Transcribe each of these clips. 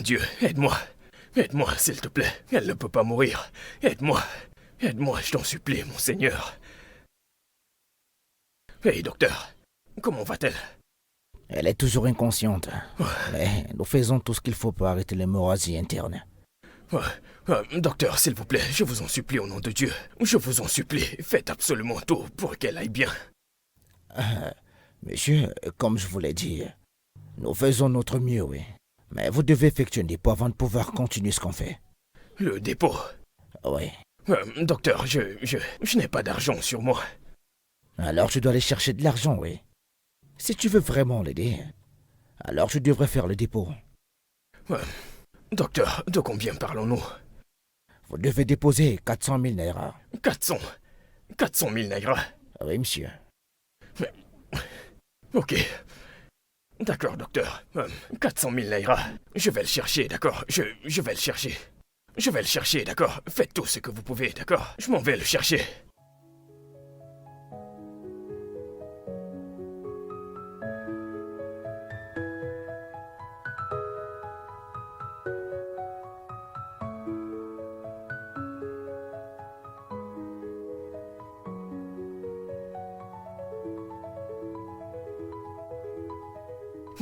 Dieu, aide-moi. Aide-moi, s'il te plaît. Elle ne peut pas mourir. Aide-moi. Aide-moi, je t'en supplie, mon Seigneur. Hey, docteur. Comment va-t-elle? Elle est toujours inconsciente. Mais nous faisons tout ce qu'il faut pour arrêter l'hémorragie interne. Docteur, s'il vous plaît, je vous en supplie au nom de Dieu. Je vous en supplie, faites absolument tout pour qu'elle aille bien. Monsieur, comme je vous l'ai dit, nous faisons notre mieux, oui. Mais vous devez effectuer un dépôt avant de pouvoir continuer ce qu'on fait. Le dépôt? Oui. Docteur, je n'ai pas d'argent sur moi. Alors je dois aller chercher de l'argent, oui. Si tu veux vraiment l'aider, alors je devrais faire le dépôt. Docteur, de combien parlons-nous? Vous devez déposer 400 000 naira. 400 000 naira? Oui, monsieur. Mais... Ok. D'accord, docteur. 400 000 naira. Je vais le chercher, d'accord? Je vais le chercher. Je vais le chercher, d'accord? Faites tout ce que vous pouvez, d'accord? Je m'en vais le chercher.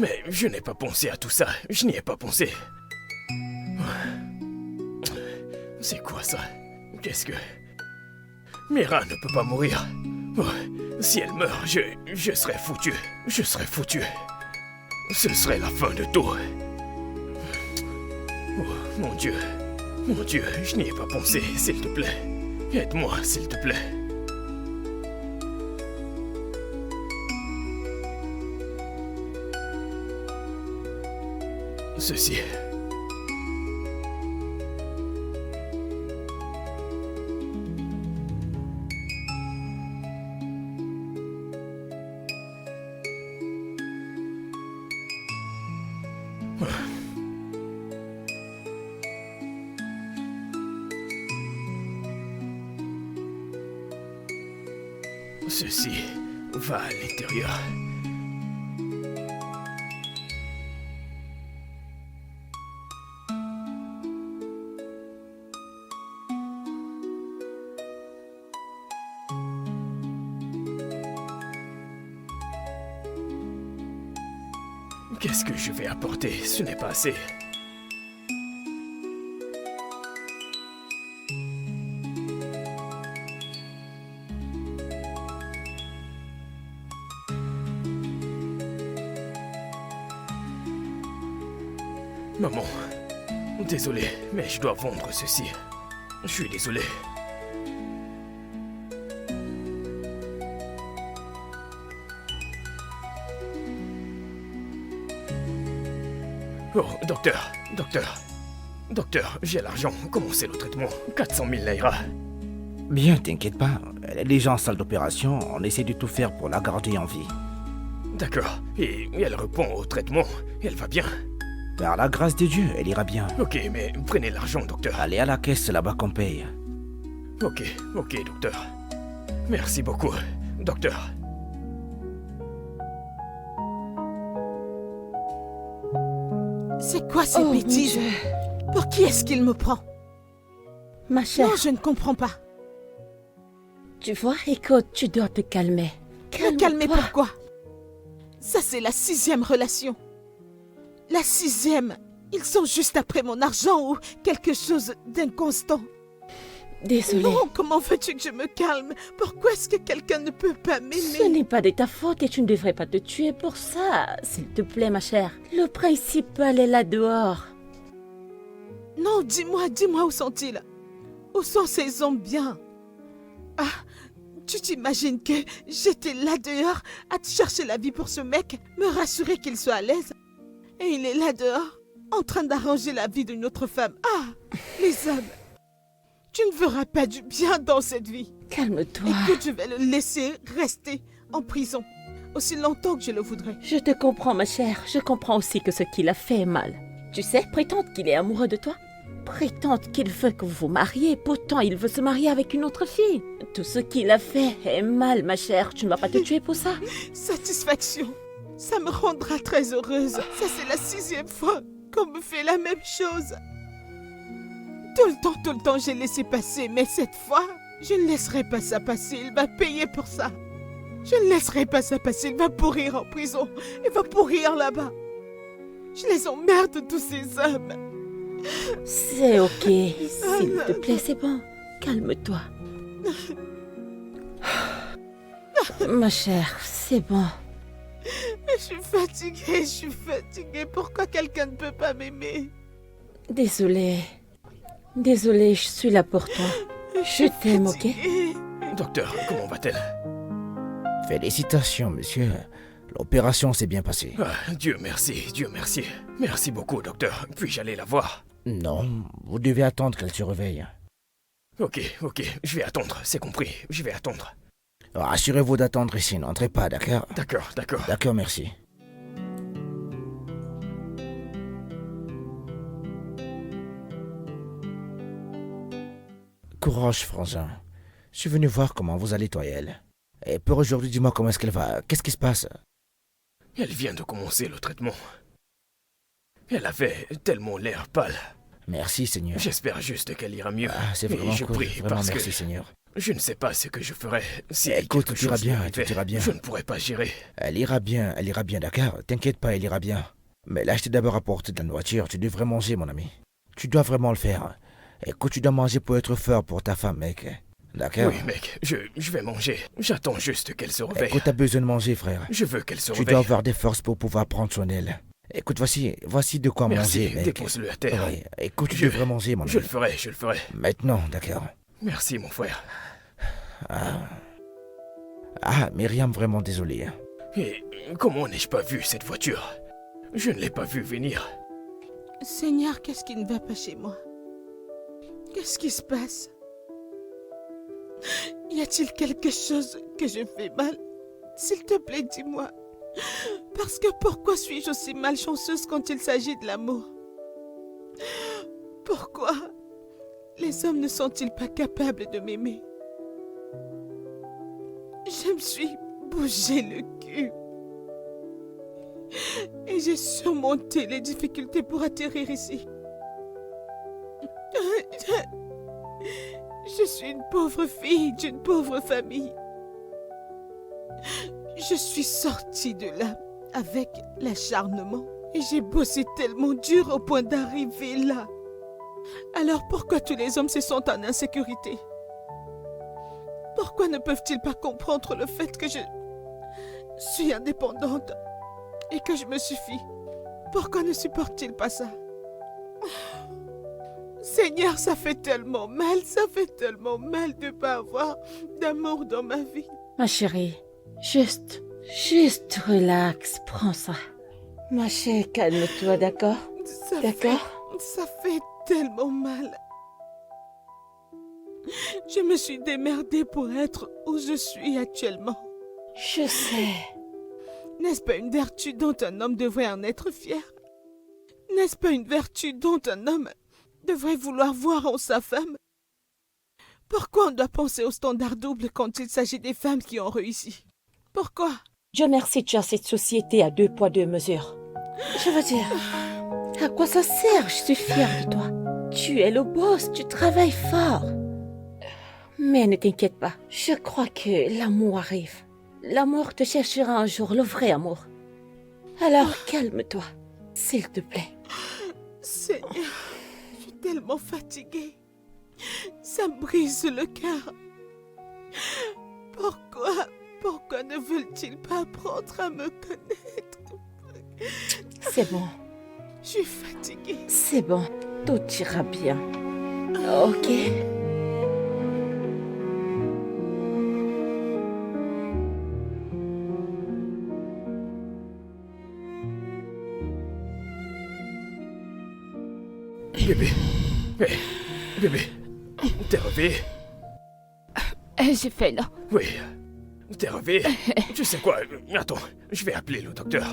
Mais je n'ai pas pensé à tout ça. Je n'y ai pas pensé. C'est quoi ça? Qu'est-ce que... Mira ne peut pas mourir. Si elle meurt, je serai foutu. Je serai foutu. Ce serait la fin de tout. Oh, mon Dieu. Mon Dieu, je n'y ai pas pensé, s'il te plaît. Aide-moi, s'il te plaît. Ceci. Ceci va à l'intérieur. Qu'est-ce que je vais apporter? Ce n'est pas assez. Maman, désolé, mais je dois vendre ceci. Je suis désolé. Oh, docteur, j'ai l'argent. Comment c'est le traitement? 400 000 naira. Bien, t'inquiète pas. Elle est déjà en salle d'opération. On essaie de tout faire pour la garder en vie. D'accord. Et elle répond au traitement. Elle va bien. Par la grâce de Dieu, elle ira bien. Ok, mais prenez l'argent, docteur. Allez à la caisse là-bas qu'on paye. Ok, docteur. Merci beaucoup, docteur. C'est quoi ces bêtises? Pour qui est-ce qu'il me prend? Ma chère, Non, je ne comprends pas. tu vois, écoute, tu dois te calmer. Me calmer pourquoi? Ça, c'est la 6e relation. La 6e. Ils sont juste après mon argent ou quelque chose d'inconstant. Désolée. Non, comment veux-tu que je me calme? Pourquoi est-ce que quelqu'un ne peut pas Ce m'aimer? n'est pas de ta faute et tu ne devrais pas te tuer pour ça. S'il te plaît, ma chère. Le principal est là dehors. Non, dis-moi où sont-ils? Où sont ces hommes bien? Ah, tu t'imagines que j'étais là dehors à te chercher la vie pour ce mec, me rassurer qu'il soit à l'aise? Et il est là dehors, en train d'arranger la vie d'une autre femme. Ah, les hommes, tu ne verras pas du bien dans cette vie. Calme-toi. Écoute, je vais le laisser rester en prison aussi longtemps que je le voudrais. Je te comprends, ma chère. Je comprends aussi que ce qu'il a fait est mal. Tu sais, prétendre qu'il est amoureux de toi. Prétendre qu'il veut que vous vous mariez. Pourtant, il veut se marier avec une autre fille. Tout ce qu'il a fait est mal, ma chère. Tu ne vas pas te tuer pour ça. Satisfaction. Ça me rendra très heureuse. Ça, c'est la 6e fois qu'on me fait la même chose. Tout le temps, j'ai laissé passer, mais cette fois, je ne laisserai pas ça passer, il va payer pour ça. Je ne laisserai pas ça passer, il va pourrir en prison, il va pourrir là-bas. Je les emmerde, tous ces hommes. C'est ok, s'il te plaît, c'est bon. Calme-toi. Ma chère, c'est bon. Je suis fatiguée. Pourquoi quelqu'un ne peut pas m'aimer? Désolée, je suis là pour toi. Je t'aime, ok? Docteur, comment va-t-elle? Félicitations, monsieur. L'opération s'est bien passée. Ah, Dieu merci, Dieu merci. Merci beaucoup, docteur. Puis-je aller la voir? Non, vous devez attendre qu'elle se réveille. Ok, je vais attendre, c'est compris, je vais attendre. Assurez-vous d'attendre ici, n'entrez pas, d'accord? D'accord. D'accord, merci. Courage, Frangin. Je suis venu voir comment vous allez, toi et elle. Et pour aujourd'hui, dis-moi comment est-ce qu'elle va. Qu'est-ce qui se passe? Elle vient de commencer le traitement. Elle avait tellement l'air pâle. Merci, Seigneur. J'espère juste qu'elle ira mieux. C'est Et vraiment je cool. prie Vraiment parce merci, que Seigneur. je ne sais pas ce que je ferais si Écoute, quelque tout ira chose bien, m'arrivait. tout ira bien. Je ne pourrais pas gérer. Elle ira bien, d'accord? T'inquiète pas, elle ira bien. Mais là, je t'ai d'abord apporté de la nourriture. Tu devrais manger, mon ami. Tu dois vraiment le faire. Écoute, tu dois manger pour être fort pour ta femme, mec. D'accord? Oui, mec, je vais manger. J'attends juste qu'elle se réveille. Écoute, t'as besoin de manger, frère. Je veux qu'elle se Tu réveille. dois avoir des forces pour pouvoir prendre soin d'elle. Écoute, voici de quoi Merci, manger, mec. dépose-le à terre. Oui, écoute, tu devrais manger, mon ami. Je le ferai. Maintenant, d'accord. Merci, mon frère. Myriam, vraiment désolé. Et comment n'ai-je pas vu cette voiture? Je ne l'ai pas vue venir. Seigneur, qu'est-ce qui ne va pas chez moi? Qu'est-ce qui se passe? Y a-t-il quelque chose que je fais mal? S'il te plaît, dis-moi. Parce que pourquoi suis-je aussi malchanceuse quand il s'agit de l'amour? Pourquoi les hommes ne sont-ils pas capables de m'aimer? Je me suis bougé le cul. Et j'ai surmonté les difficultés pour atterrir ici. Je suis une pauvre fille d'une pauvre famille. Je suis sortie de là avec l'acharnement et j'ai bossé tellement dur au point d'arriver là. Alors pourquoi tous les hommes se sentent en insécurité? Pourquoi ne peuvent-ils pas comprendre le fait que je suis indépendante et que je me suffis? Pourquoi ne supportent-ils pas ça? Seigneur, ça fait tellement mal de ne pas avoir d'amour dans ma vie. Ma chérie, juste relax, prends ça. Ma chérie, calme-toi, d'accord? Ça fait tellement mal. Je me suis démerdée pour être où je suis actuellement. Je sais. N'est-ce pas une vertu dont un homme devrait en être fier? N'est-ce pas une vertu dont un homme devrait vouloir voir en sa femme? Pourquoi on doit penser au standard double quand il s'agit des femmes qui ont réussi? Pourquoi? Dieu merci, tu as cette société à 2 poids 2 mesures. Je veux dire, à quoi ça sert? Je suis fière de toi. Tu es le boss, tu travailles fort. Mais ne t'inquiète pas, je crois que l'amour arrive. L'amour te cherchera un jour, le vrai amour. Alors calme-toi, s'il te plaît. Seigneur, je suis tellement fatiguée. Ça me brise le cœur. Pourquoi ne veulent-ils pas apprendre à me connaître? C'est bon. Je suis fatiguée. C'est bon, tout ira bien. Ok? Bébé. Hé, bébé. T'es réveillé? J'ai fait là. Oui. T'es réveillé? Tu sais quoi? Attends, je vais appeler le docteur.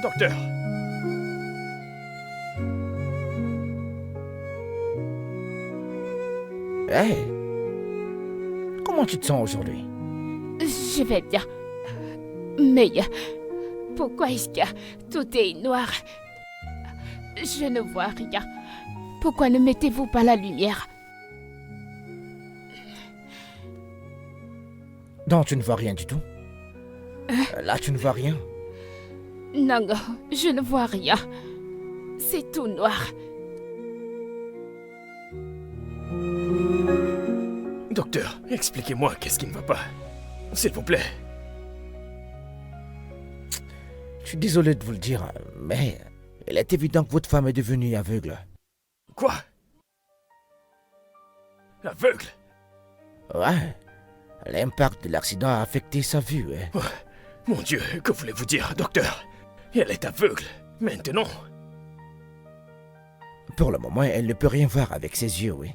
Docteur. Comment tu te sens aujourd'hui? Je vais bien. Mais pourquoi est-ce que tout est noir? Je ne vois rien. Pourquoi ne mettez-vous pas la lumière? Non, tu ne vois rien du tout. Là, tu ne vois rien. Non, non, je ne vois rien. C'est tout noir. Docteur, expliquez-moi qu'est-ce qui ne va pas. S'il vous plaît. Je suis désolé de vous le dire, mais il est évident que votre femme est devenue aveugle. Quoi? Aveugle? Ouais. L'impact de l'accident a affecté sa vue. Oh, mon Dieu, que voulez-vous dire, docteur? Elle est aveugle, maintenant. Pour le moment, elle ne peut rien voir avec ses yeux, oui.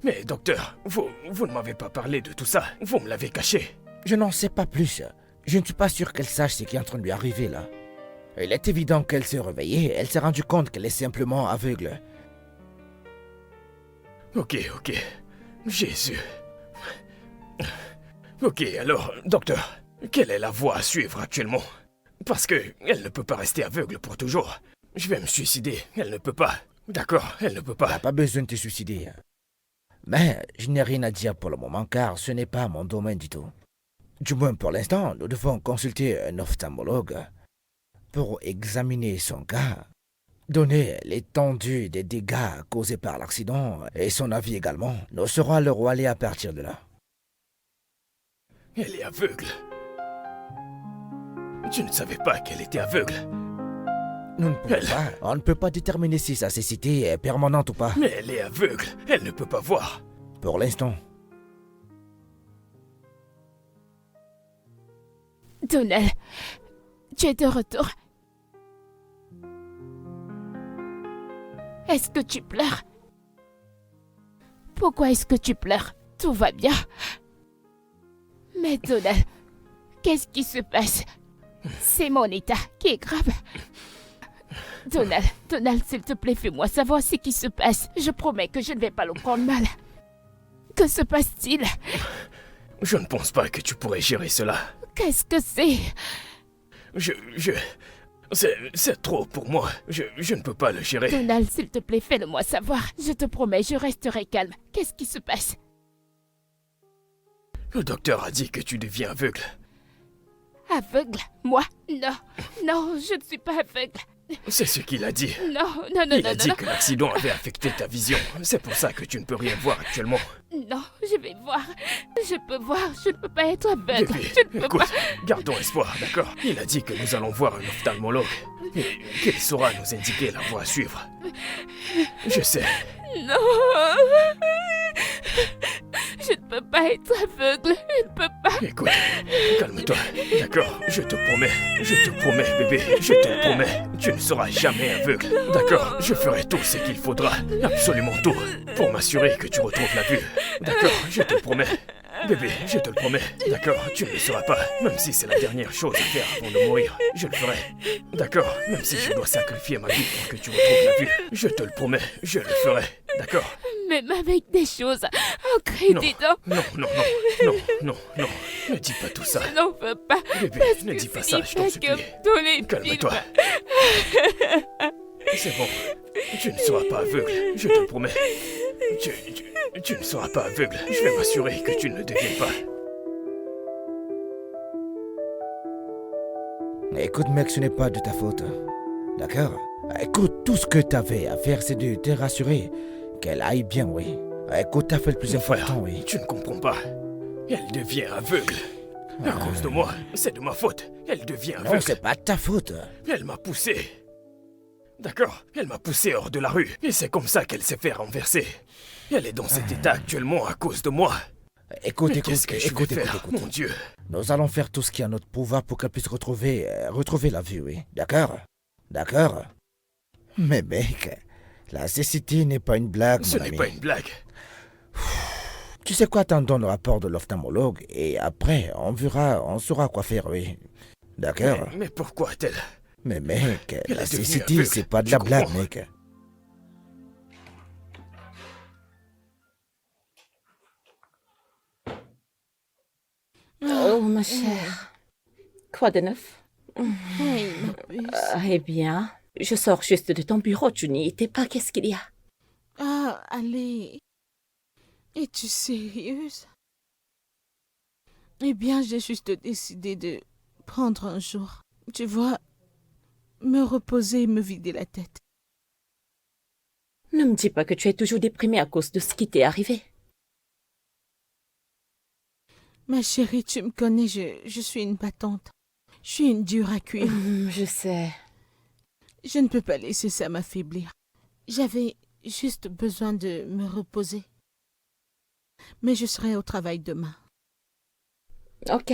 Mais docteur, vous ne m'avez pas parlé de tout ça. Vous me l'avez caché. Je n'en sais pas plus. Je ne suis pas sûr qu'elle sache ce qui est en train de lui arriver là. Il est évident qu'elle s'est réveillée, elle s'est rendue compte qu'elle est simplement aveugle. Ok. Jésus. Ok, alors, docteur, quelle est la voie à suivre actuellement? Parce que elle ne peut pas rester aveugle pour toujours. Je vais me suicider, elle ne peut pas. D'accord, elle ne peut Tu pas. n'as pas besoin de te suicider. Mais je n'ai rien à dire pour le moment car ce n'est pas mon domaine du tout. Du moins pour l'instant, nous devons consulter un ophtalmologue pour examiner son cas, donner l'étendue des dégâts causés par l'accident et son avis également. Nous saurons alors où aller à partir de là. Elle est aveugle. Je ne savais pas qu'elle était aveugle. Nous ne pouvons pas. On ne peut pas déterminer si sa cécité est permanente ou pas. Mais elle est aveugle, elle ne peut pas voir. Pour l'instant. Donald, tu es de retour. Est-ce que tu pleures? Pourquoi est-ce que tu pleures? Tout va bien. Mais Donald, qu'est-ce qui se passe? C'est mon état qui est grave. Donald, s'il te plaît, fais-moi savoir ce qui se passe. Je promets que je ne vais pas le prendre mal. Que se passe-t-il? Je ne pense pas que tu pourrais gérer cela. Qu'est-ce que c'est? C'est trop pour moi. Je ne peux pas le gérer. Donald, s'il te plaît, fais-le-moi savoir. Je te promets, je resterai calme. Qu'est-ce qui se passe? Le docteur a dit que tu deviens aveugle. Aveugle? Moi? Non, je ne suis pas aveugle. C'est ce qu'il a dit. Non. Il a dit que l'accident avait affecté ta vision. C'est pour ça que tu ne peux rien voir actuellement. Non, je vais voir. Je peux voir, je ne peux pas être aveugle. Bébé, Je ne peux écoute, pas. gardons espoir, d'accord? Il a dit que nous allons voir un ophtalmologue et qu'il saura nous indiquer la voie à suivre. Je sais. Non. Je ne peux pas être aveugle. Je ne peux pas. Écoute, calme-toi, d'accord? Je te promets, bébé, je te le promets. Tu ne seras jamais aveugle, d'accord? Je ferai tout ce qu'il faudra, absolument tout, pour m'assurer que tu retrouves la vue. D'accord, je te le promets. Bébé, je te le promets, d'accord? Tu ne le seras pas, même si c'est la dernière chose à faire avant de mourir. Je le ferai, d'accord? Même si je dois sacrifier ma vie pour que tu retrouves la vue. Je te le promets, je le ferai, d'accord? Même avec des choses ancrées dedans. Non, ne dis pas tout ça. Je n'en veux pas. Bébé, Parce ne que dis pas ce ça, n'est je t'en pas supplie. comme dans les Calme-toi. films. C'est bon, tu ne seras pas aveugle, je te le promets. Tu ne seras pas aveugle, je vais m'assurer que tu ne le deviennes pas. Écoute mec, ce n'est pas de ta faute. D'accord? Écoute, tout ce que tu avais à faire, c'est de te rassurer qu'elle aille bien, oui. Écoute, t'as fait le plus Mon frère, important, oui. tu ne comprends pas. Elle devient aveugle. À cause de moi, c'est de ma faute. Elle devient Non, aveugle. c'est pas de ta faute. Elle m'a poussé. D'accord, elle m'a poussé hors de la rue. Et c'est comme ça qu'elle s'est fait renverser. Elle est dans cet état actuellement à cause de moi. Écoute, Mais écoute, qu'est-ce que je écoute, vais écoute, faire, écoute. mon Dieu? Nous allons faire tout ce qui est à notre pouvoir pour qu'elle puisse retrouver la vue, oui. D'accord? D'accord? Mais mec, la cécité n'est pas une blague, Ce mon n'est ami. pas une blague. Tu sais quoi, attendons le rapport de l'ophtalmologue et après, on saura quoi faire, oui. D'accord? Mais pourquoi a-t-elle? Mais mec, Elle la est devenue cécité, aveugle, c'est pas de tu la blague, comprends? mec. Oh, ma chère. Quoi de neuf? Hey, ma puce. Eh bien, je sors juste de ton bureau, tu n'y étais pas, qu'est-ce qu'il y a? Ah, allez. Es-tu sérieuse? Eh bien, j'ai juste décidé de prendre un jour. Tu vois, me reposer et me vider la tête. Ne me dis pas que tu es toujours déprimée à cause de ce qui t'est arrivé. Ma chérie, tu me connais, je suis une battante. Je suis une dure à cuire. Je sais. Je ne peux pas laisser ça m'affaiblir. J'avais juste besoin de me reposer. Mais je serai au travail demain. Ok.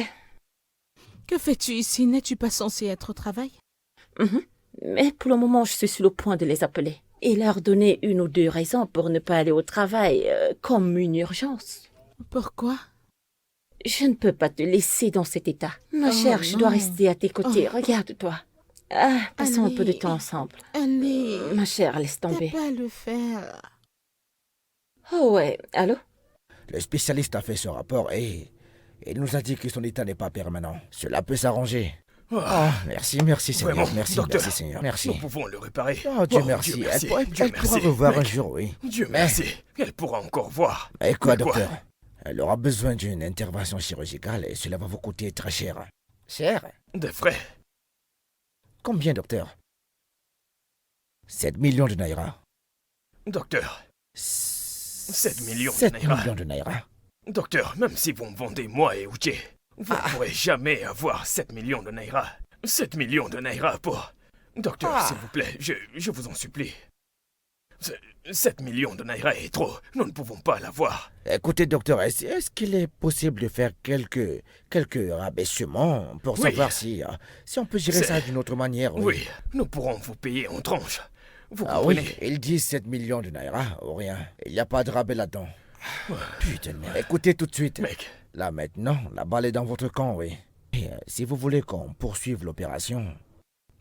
Que fais-tu ici? N'es-tu pas censé être au travail? Mais pour le moment, je suis sur le point de les appeler et leur donner une ou deux raisons pour ne pas aller au travail, comme une urgence. Pourquoi? Je ne peux pas te laisser dans cet état. Ma Oh, chère, je non. dois rester à tes côtés. Oh. Regarde-toi. Ah, passons un peu de Allez. temps ensemble. Allez, Ma chère, laisse t'as tomber. pas à le faire. Oh ouais, allô? Le spécialiste a fait ce rapport et il nous a dit que son état n'est pas permanent. Cela peut s'arranger. Ah, Merci Seigneur. Vraiment, Merci, docteur. merci Seigneur. Merci. nous pouvons le réparer. Oh, Dieu Oh, merci. Dieu merci. Elle Dieu pourra merci. revoir un Mec, jour, oui. Dieu Mais- merci. Elle pourra encore voir. Mais quoi, Mais quoi? docteur? Elle aura besoin d'une intervention chirurgicale et cela va vous coûter très cher. Cher? Des frais. Combien, docteur? 7 millions de naira. Docteur, 7 millions de naira. millions de naira. docteur, même si vous me vendez moi et Uche, vous ne pourrez jamais avoir 7 millions de naira. 7 millions de naira pour... Docteur, s'il vous plaît, je vous en supplie. 7 millions de naira est trop. Nous ne pouvons pas l'avoir. Écoutez, docteur, est-ce qu'il est possible de faire quelques rabaissements pour Oui. savoir si on peut gérer C'est- ça d'une autre manière? Oui, nous pourrons vous payer en tranches. Vous Ah oui, comprenez? ils disent 7 millions de naira ou rien. Il n'y a pas de rabais là-dedans. Putain de merde. Écoutez tout de suite. Mec, Là maintenant, la balle est dans votre camp, oui. Et, si vous voulez qu'on poursuive l'opération,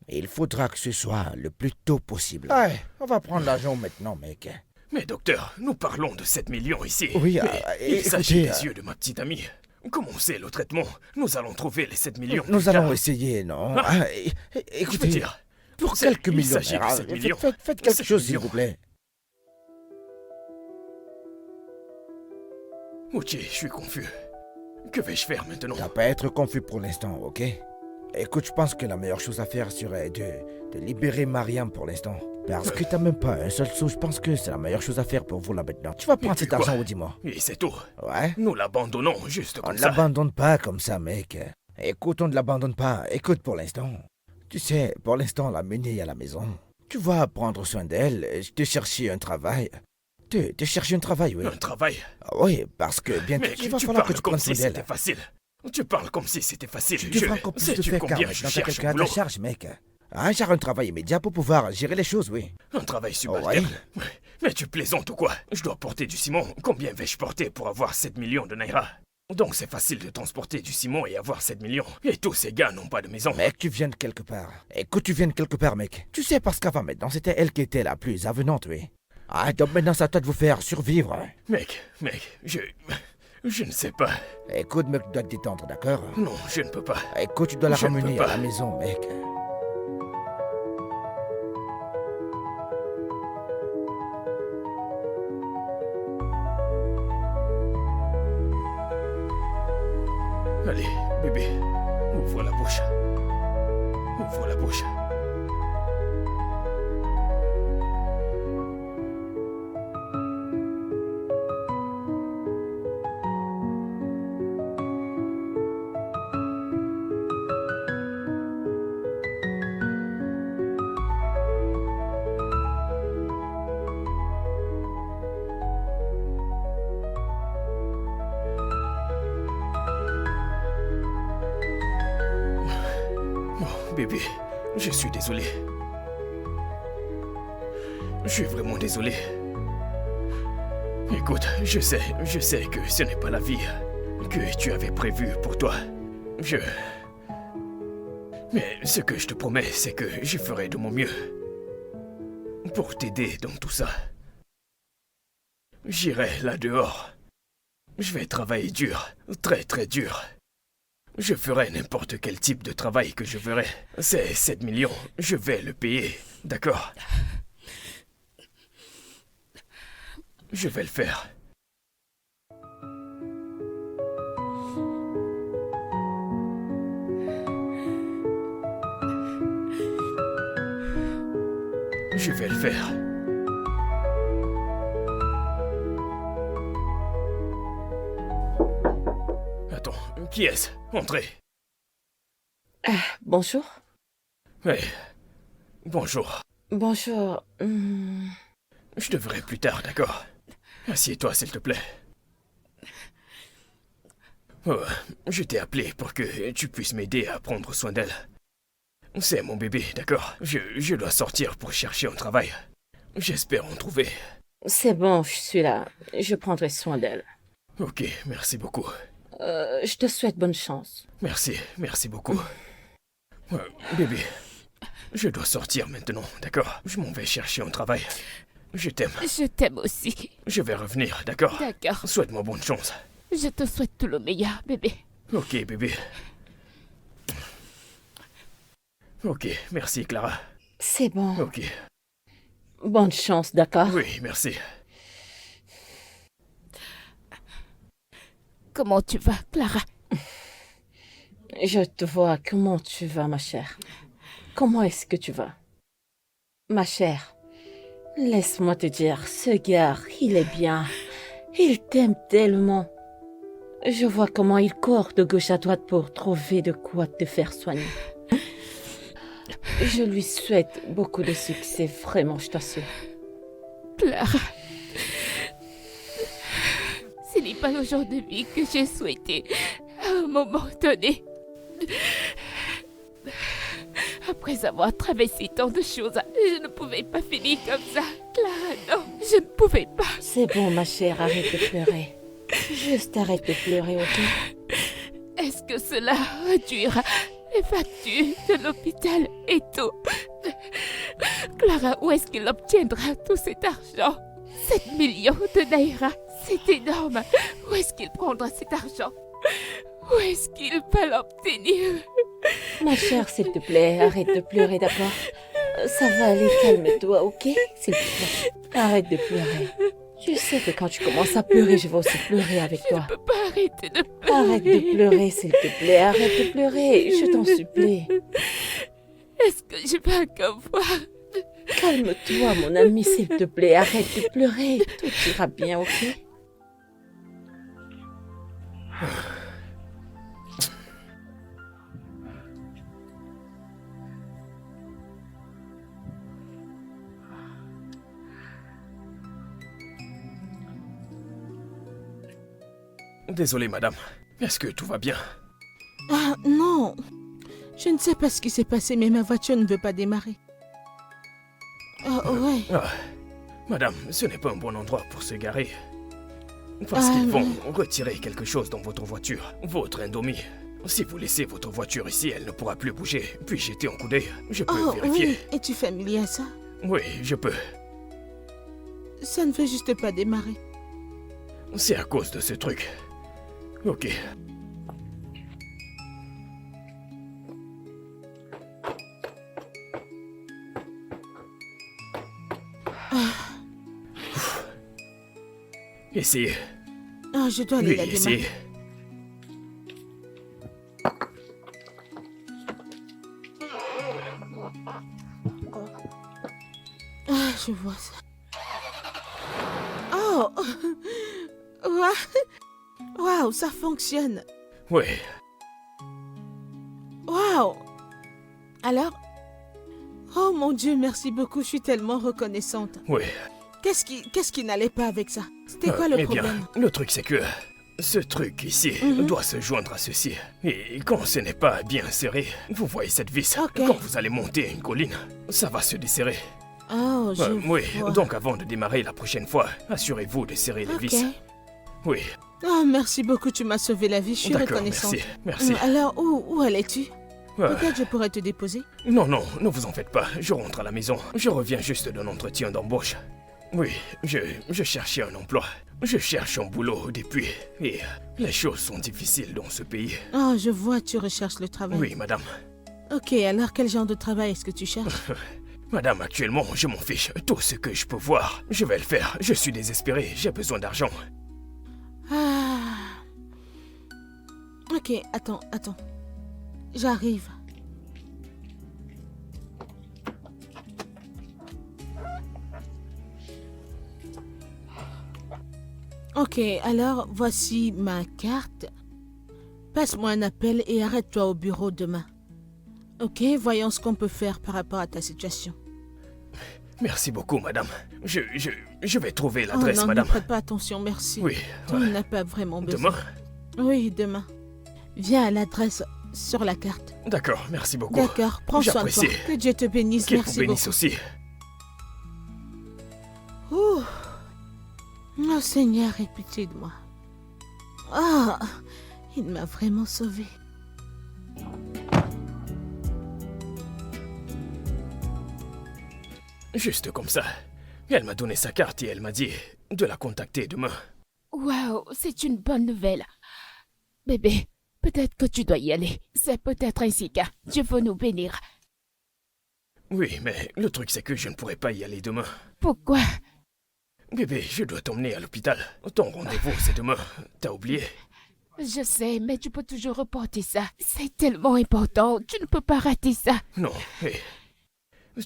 il faudra que ce soit le plus tôt possible. Ouais, on va prendre l'argent maintenant, mec. mais docteur, nous parlons de 7 millions ici. Oui, mais il écoutez, s'agit des yeux de ma petite amie. Commencez le traitement. Nous allons trouver les 7 millions. Nous plus allons tard. essayer, non? Ah. Et- Je veux écoutez, dire, pour c'est- quelques il millions, s'agit de 7 millions. faites quelque 7 chose, s'il millions. vous plaît. Ok, je suis confus. Que vais-je faire maintenant? T'as pas à être confus pour l'instant, ok? Écoute, je pense que la meilleure chose à faire serait de libérer Mariam pour l'instant. Parce que t'as même pas un seul sou, je pense que c'est la meilleure chose à faire pour vous là maintenant. Tu vas prendre puis cet argent quoi? ou dis-moi? Et c'est tout. Ouais? Nous l'abandonnons juste On comme ne ça. l'abandonne pas comme ça, mec. Écoute, on ne l'abandonne pas. Écoute, pour l'instant. Tu sais, pour l'instant, la mener est à la maison. Tu vas prendre soin d'elle, te chercher un travail. Te chercher un travail, oui. Un travail. Ah oui, parce que bientôt, Mec, il va tu falloir que parles tu comme prennes si soin d'elle. c'était facile. Tu parles comme si c'était facile. Tu devras encore plus de Sais-tu faire combien car je dans ta cherche quelqu'un un à ta boulot? charge, mec. Un genre un travail immédiat pour pouvoir gérer les choses, oui. Un travail subalterne. Ouais. Mais tu plaisantes ou quoi? Je dois porter du ciment. Combien vais-je porter pour avoir 7 millions de naira? Donc c'est facile de transporter du ciment et avoir 7 millions. Et tous ces gars n'ont pas de maison. Mec, tu viens de quelque part. Écoute, tu viens de quelque part, mec. Tu sais, parce qu'avant maintenant, c'était elle qui était la plus avenante, oui. Ah, donc maintenant, c'est à toi de vous faire survivre. Mec, je ne sais pas. Écoute, mec, tu dois te détendre, d'accord? Non, je ne peux pas. Écoute, tu dois la Je ne peux ramener pas. à la maison, mec. Allez, bébé, ouvre la bouche. Ouvre la bouche. Oh, bébé, je suis désolé. Je suis vraiment désolé. Écoute, je sais que ce n'est pas la vie que tu avais prévue pour toi. Mais ce que je te promets, c'est que je ferai de mon mieux pour t'aider dans tout ça. J'irai là dehors. Je vais travailler dur, très très dur. Je ferai n'importe quel type de travail que je verrai. C'est 7 millions, je vais le payer, d'accord? Je vais le faire. Je vais le faire. Attends, qui est-ce? Entrez. Bonjour. Oui. Bonjour. Bonjour. Je te verrai plus tard, d'accord? Assieds-toi, s'il te plaît. Oh, je t'ai appelé pour que tu puisses m'aider à prendre soin d'elle. C'est mon bébé, d'accord? Je dois sortir pour chercher un travail. J'espère en trouver. C'est bon, je suis là. Je prendrai soin d'elle. Ok, merci beaucoup. Je te souhaite bonne chance. Merci beaucoup. Bébé, je dois sortir maintenant, d'accord? Je m'en vais chercher un travail. Je t'aime. Je t'aime aussi. Je vais revenir, d'accord? D'accord. Souhaite-moi bonne chance. Je te souhaite tout le meilleur, bébé. Ok, bébé. Ok, merci, Clara. C'est bon. Ok. Bonne chance, d'accord? Oui, merci. Comment tu vas, Clara? Je te vois. Comment tu vas, ma chère? Comment est-ce que tu vas? Ma chère, laisse-moi te dire, ce gars, il est bien. Il t'aime tellement. Je vois comment il court de gauche à droite pour trouver de quoi te faire soigner. Je lui souhaite beaucoup de succès, vraiment, je t'assure. Clara. Ce n'est pas le genre de vie que j'ai souhaité à un moment donné. Après avoir traversé tant de choses, je ne pouvais pas finir comme ça. Clara, non, je ne pouvais pas. C'est bon, ma chère, arrête de pleurer. Juste arrête de pleurer, ok? Est-ce que cela réduira les factures de l'hôpital et tout? Clara, où est-ce qu'il obtiendra tout cet argent? 7 millions de naira, c'est énorme. Où est-ce qu'il prendra cet argent? Où est-ce qu'il va l'obtenir? Ma chère, s'il te plaît, arrête de pleurer, d'accord? Ça va aller, calme-toi, ok? S'il te plaît, arrête de pleurer. Je sais que quand tu commences à pleurer, je vais aussi pleurer avec toi. Je ne peux pas arrêter de pleurer. Arrête de pleurer, s'il te plaît, arrête de pleurer, je t'en supplie. Est-ce que je vais encore voir? Calme-toi, mon ami, s'il te plaît, arrête de pleurer, tout ira bien, ok? Désolé, madame. Est-ce que tout va bien? Ah, non. Je ne sais pas ce qui s'est passé, mais ma voiture ne veut pas démarrer. Ah, ouais. Ah, madame, ce n'est pas un bon endroit pour se garer. Parce Ah, qu'ils vont oui. retirer quelque chose dans votre voiture, votre Indomie. Si vous laissez votre voiture ici, elle ne pourra plus bouger. Puis jeter un coup d'œil. Je peux Oh, vérifier. oui. Es-tu familier à ça? Oui, je peux. Ça ne veut juste pas démarrer. C'est à cause de ce truc. Ok. Essayez. Ah, je dois aller Oui, la essayez. démarrer. Ah, je vois ça. Oh! Waouh, ça fonctionne. Oui. Waouh! Alors? Oh mon Dieu, merci beaucoup, je suis tellement reconnaissante. Oui. Qu'est-ce qui n'allait pas avec ça? C'était quoi le Eh bien, problème? le truc c'est que ce truc ici doit se joindre à ceci. Et quand ce n'est pas bien serré, vous voyez cette vis, Ok. quand vous allez monter une colline, ça va se desserrer. Oh, je Oui, vois. donc avant de démarrer la prochaine fois, assurez-vous de serrer les Ok. vis. Oui, Oh, merci beaucoup, tu m'as sauvé la vie, je suis d'accord, reconnaissante. merci. Alors, où allais-tu? Ah, Peut-être je pourrais te déposer. non, ne vous en faites pas, je rentre à la maison. Je reviens juste d'un entretien d'embauche. Oui, je cherchais un emploi. Je cherche un boulot depuis. Et les choses sont difficiles dans ce pays. Oh, je vois, tu recherches le travail. Oui, madame. Ok, alors quel genre de travail est-ce que tu cherches? Madame, actuellement, je m'en fiche. Tout ce que je peux voir, je vais le faire. Je suis désespéré, j'ai besoin d'argent. Ah. Ok, attends. J'arrive. Ok, alors voici ma carte. Passe-moi un appel et arrête-toi au bureau demain. Ok, voyons ce qu'on peut faire par rapport à ta situation. Merci beaucoup, madame. Je vais trouver Oh l'adresse, non, madame. ne prête pas attention, merci. Oui, Tu ouais. n'as pas vraiment besoin. Demain? Oui, demain. Viens à l'adresse sur la carte. D'accord, merci beaucoup. D'accord, prends soin de toi. J'apprécie. Que Dieu te bénisse, Qu'il vous merci bénisse beaucoup. aussi. Ouh. Oh Seigneur, aie pitié de moi. Ah, il m'a vraiment sauvée. Juste comme ça. Elle m'a donné sa carte et elle m'a dit de la contacter demain. Waouh, c'est une bonne nouvelle. Bébé, peut-être que tu dois y aller. C'est peut-être ainsi que Dieu veut nous bénir. Oui, mais le truc c'est que je ne pourrai pas y aller demain. Pourquoi? Bébé, je dois t'emmener à l'hôpital. Ton rendez-vous c'est demain. T'as oublié? Je sais, mais tu peux toujours reporter ça. C'est tellement important, tu ne peux pas rater ça. Non, hé.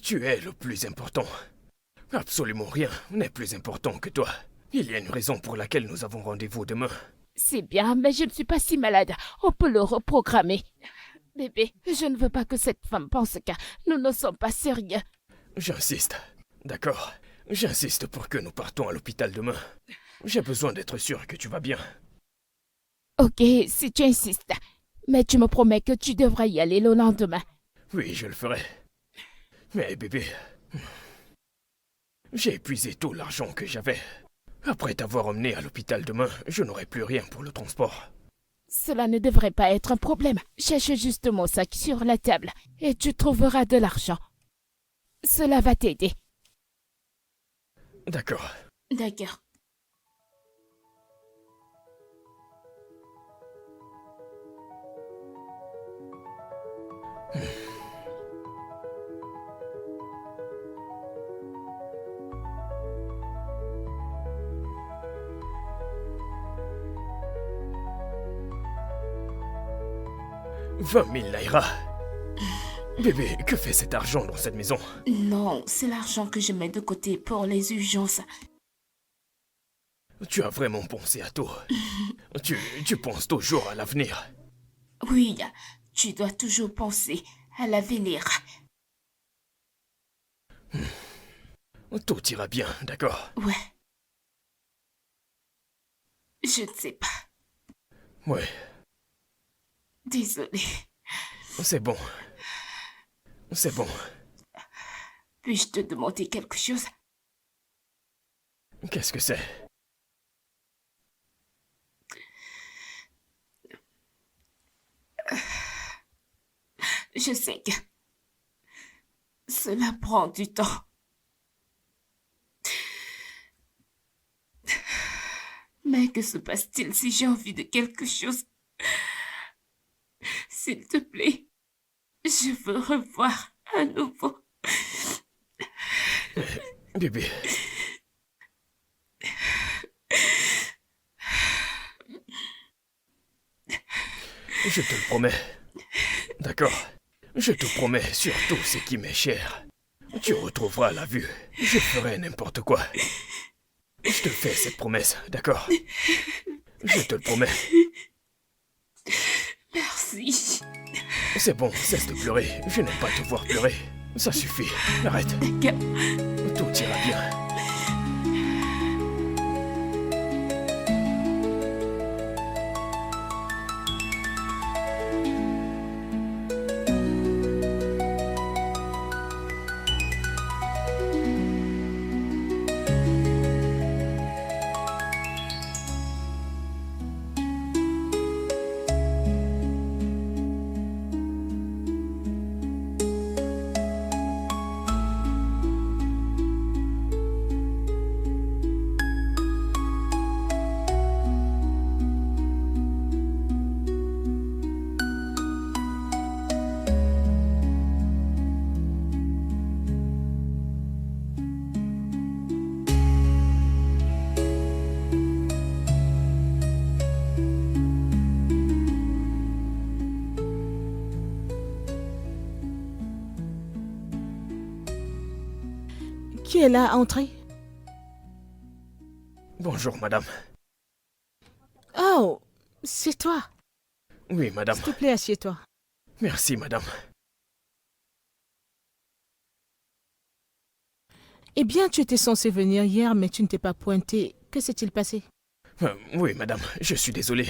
Tu es le plus important. Absolument rien n'est plus important que toi. Il y a une raison pour laquelle nous avons rendez-vous demain. C'est bien, mais je ne suis pas si malade. On peut le reprogrammer. Bébé, je ne veux pas que cette femme pense que nous ne sommes pas sérieux. J'insiste. D'accord. J'insiste pour que nous partons à l'hôpital demain. J'ai besoin d'être sûr que tu vas bien. Ok, si tu insistes. Mais tu me promets que tu devras y aller le lendemain. Oui, je le ferai. Mais bébé, j'ai épuisé tout l'argent que j'avais. Après t'avoir emmené à l'hôpital demain, je n'aurai plus rien pour le transport. Cela ne devrait pas être un problème. Cherche juste mon sac sur la table et tu trouveras de l'argent. Cela va t'aider. D'accord. D'accord. « 20 000 naira. Bébé, que fait cet argent dans cette maison? Non, c'est l'argent que je mets de côté pour les urgences. Tu as vraiment pensé à tout. Tu penses toujours à l'avenir. Oui, tu dois toujours penser à l'avenir. Tout ira bien, d'accord? Ouais. Je ne sais pas. Ouais, Désolée. c'est bon. C'est bon. Puis-je te demander quelque chose? Qu'est-ce que c'est? Je sais que cela prend du temps. Mais que se passe-t-il si j'ai envie de quelque chose? S'il te plaît, je veux revoir à nouveau. Bébé. Je te le promets. D'accord? Je te promets sur tout ce qui m'est cher. Tu retrouveras la vue. Je ferai n'importe quoi. Je te fais cette promesse, d'accord? Je te le promets. Merci. C'est bon, cesse de pleurer. Je n'aime pas te voir pleurer. Ça suffit. Arrête. D'accord. Tout ira bien. Qui est là, entrée? Bonjour, madame. Oh, c'est toi. Oui, madame. S'il te plaît, assieds-toi. Merci, madame. Eh bien, tu étais censé venir hier, mais tu ne t'es pas pointé. Que s'est-il passé? Oui, madame, je suis désolé.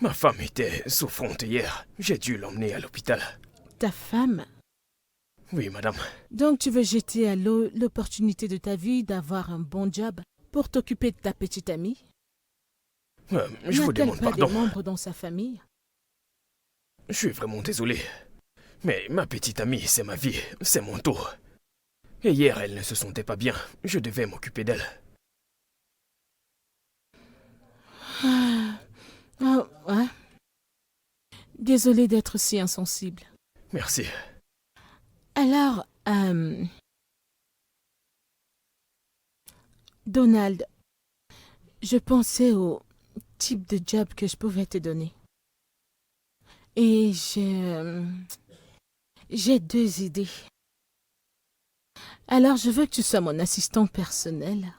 Ma femme était souffrante hier. J'ai dû l'emmener à l'hôpital. Ta femme? Oui, madame. Donc tu veux jeter à l'eau l'opportunité de ta vie d'avoir un bon job pour t'occuper de ta petite amie? Je vous N'a-t-elle demande pas pardon. des membres dans sa famille? Je suis vraiment désolé. Mais ma petite amie, c'est ma vie, c'est mon tour. Et hier, elle ne se sentait pas bien. Je devais m'occuper d'elle. Ah, ouais. Désolée d'être si insensible. Merci. Alors, Donald, je pensais au type de job que je pouvais te donner. Et j'ai 2 idées. Alors, je veux que tu sois mon assistant personnel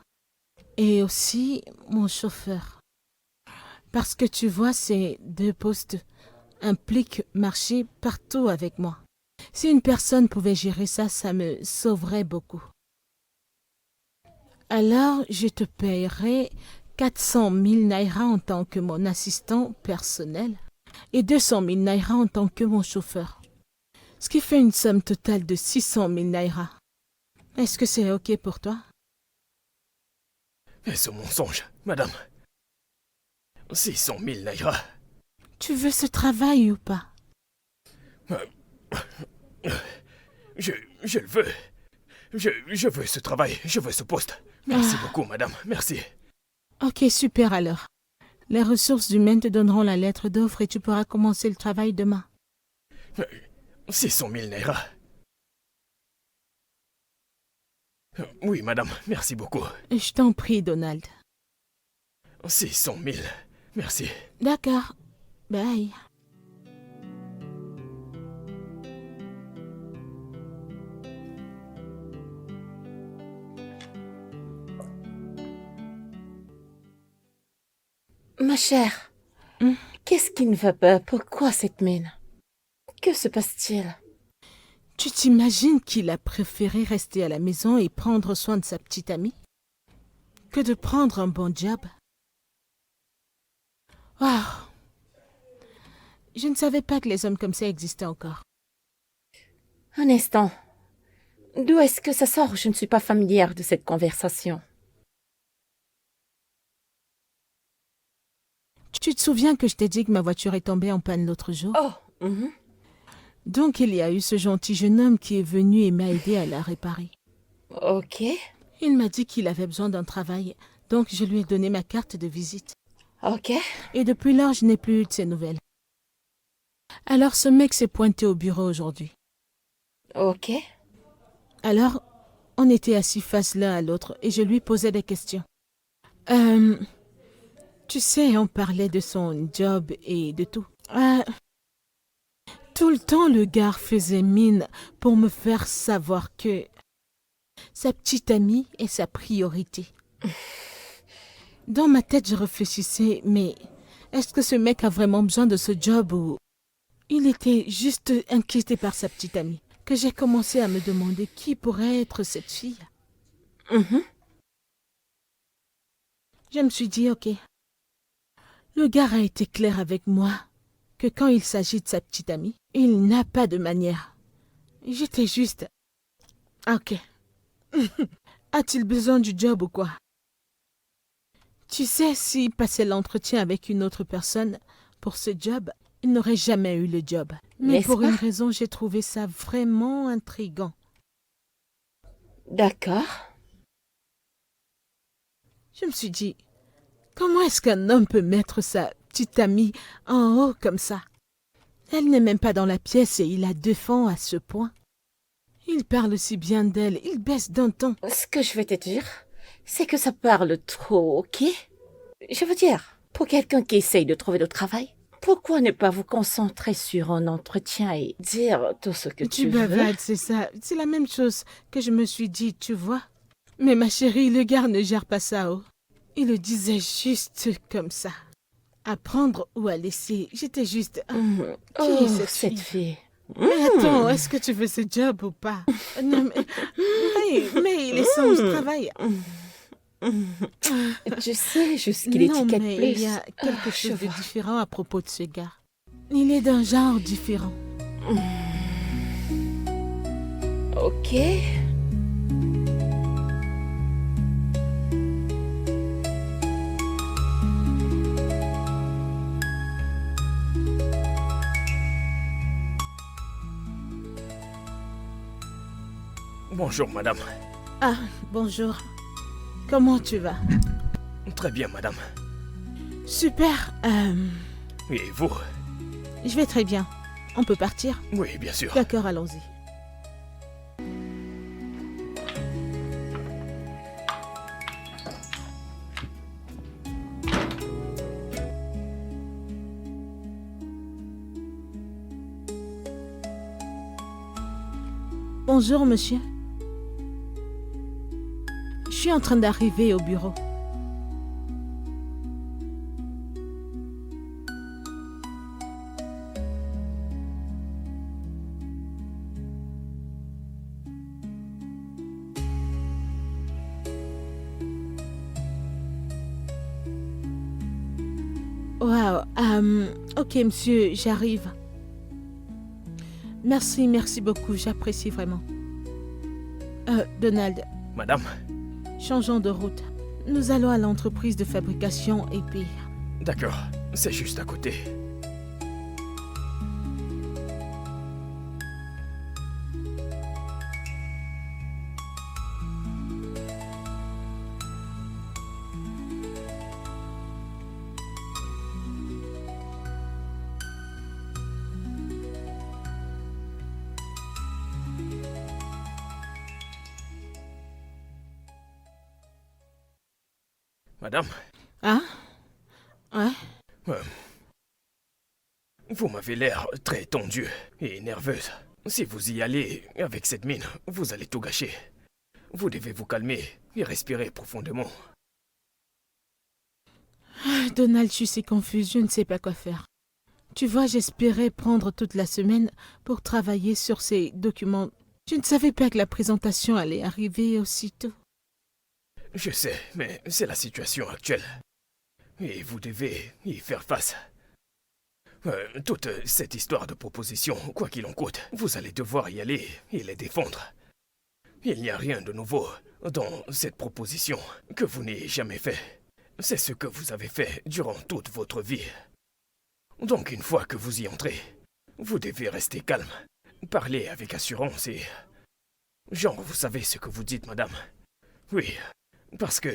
et aussi mon chauffeur. Parce que tu vois, ces 2 postes impliquent marcher partout avec moi. Si une personne pouvait gérer ça, ça me sauverait beaucoup. Alors, je te paierai 400 000 naira en tant que mon assistant personnel et 200 000 naira en tant que mon chauffeur. Ce qui fait une somme totale de 600 000 naira. Est-ce que c'est OK pour toi? Est-ce un mensonge, madame? 600 000 naira. Tu veux ce travail ou pas? Je le veux. Je veux ce travail, je veux ce poste. Merci beaucoup, madame, merci. OK, super alors. Les ressources humaines te donneront la lettre d'offre et tu pourras commencer le travail demain. 600 000 naira. Oui, madame, merci beaucoup. Je t'en prie, Donald. 600 000, merci. D'accord. Bye. Ma chère, Hmm? qu'est-ce qui ne va pas? Pourquoi cette mine? Que se passe-t-il? Tu t'imagines qu'il a préféré rester à la maison et prendre soin de sa petite amie que de prendre un bon job? Wow. Je ne savais pas que les hommes comme ça existaient encore. Un instant. D'où est-ce que ça sort? Je ne suis pas familière de cette conversation. Tu te souviens que je t'ai dit que ma voiture est tombée en panne l'autre jour? Oh, mhm. Donc il y a eu ce gentil jeune homme qui est venu et m'a aidé à la réparer. Ok, Il m'a dit qu'il avait besoin d'un travail, donc je lui ai donné ma carte de visite. ok. Et depuis lors, je n'ai plus eu de ses nouvelles. Alors ce mec s'est pointé au bureau aujourd'hui. Ok. Alors, on était assis face l'un à l'autre et je lui posais des questions. Tu sais, on parlait de son job et de tout. Tout le temps, le gars faisait mine pour me faire savoir que sa petite amie est sa priorité. Dans ma tête, je réfléchissais, mais est-ce que ce mec a vraiment besoin de ce job ou il était juste inquiété par sa petite amie? Que j'ai commencé à me demander qui pourrait être cette fille. Mhm. Je me suis dit, ok. Le gars a été clair avec moi que quand il s'agit de sa petite amie, il n'a pas de manière. J'étais juste... Ok. A-t-il besoin du job ou quoi? Tu sais, s'il passait l'entretien avec une autre personne pour ce job, il n'aurait jamais eu le job. Mais N'est-ce pour pas? une raison, j'ai trouvé ça vraiment intriguant. D'accord. Je me suis dit, comment est-ce qu'un homme peut mettre sa petite amie en haut comme ça? Elle n'est même pas dans la pièce et il la défend à ce point. Il parle si bien d'elle, il baisse d'un ton. Ce que je vais te dire, c'est que ça parle trop, ok? Je veux dire, pour quelqu'un qui essaye de trouver du travail, pourquoi ne pas vous concentrer sur un entretien et dire tout ce que tu veux? bavades, c'est ça. C'est la même chose que je me suis dit, tu vois. Mais ma chérie, le gars ne gère pas ça, oh. Il le disait juste comme ça. À prendre ou à laisser. J'étais juste... Qui est cette fille? Mais attends, est-ce que tu veux ce job ou pas? Non, mais il est sans travail. Tu sais juste qu'il étiquette mais plus. il y a quelque chose de différent à propos de ce gars. Il est d'un genre différent. Ok. Bonjour, madame. Ah, bonjour. Comment tu vas? Très bien, madame. Super. Et vous? Je vais très bien. On peut partir? Oui, bien sûr. D'accord, allons-y. Bonjour, monsieur. Je suis en train d'arriver au bureau. Wow. Ok, monsieur, j'arrive. Merci beaucoup, j'apprécie vraiment. Donald, Madame? changeons de route. Nous allons à l'entreprise de fabrication et puis... D'accord, c'est juste à côté. Madame? Ah? Ouais? Vous m'avez l'air très tendue et nerveuse. Si vous y allez avec cette mine, vous allez tout gâcher. Vous devez vous calmer et respirer profondément. Donald, je suis si confuse, je ne sais pas quoi faire. Tu vois, j'espérais prendre toute la semaine pour travailler sur ces documents. Je ne savais pas que la présentation allait arriver aussitôt. Je sais, mais c'est la situation actuelle. Et vous devez y faire face. Toute cette histoire de proposition, quoi qu'il en coûte, vous allez devoir y aller et les défendre. Il n'y a rien de nouveau dans cette proposition que vous n'ayez jamais fait. C'est ce que vous avez fait durant toute votre vie. Donc une fois que vous y entrez, vous devez rester calme, parler avec assurance et... Genre, vous savez ce que vous dites, madame. Oui, parce que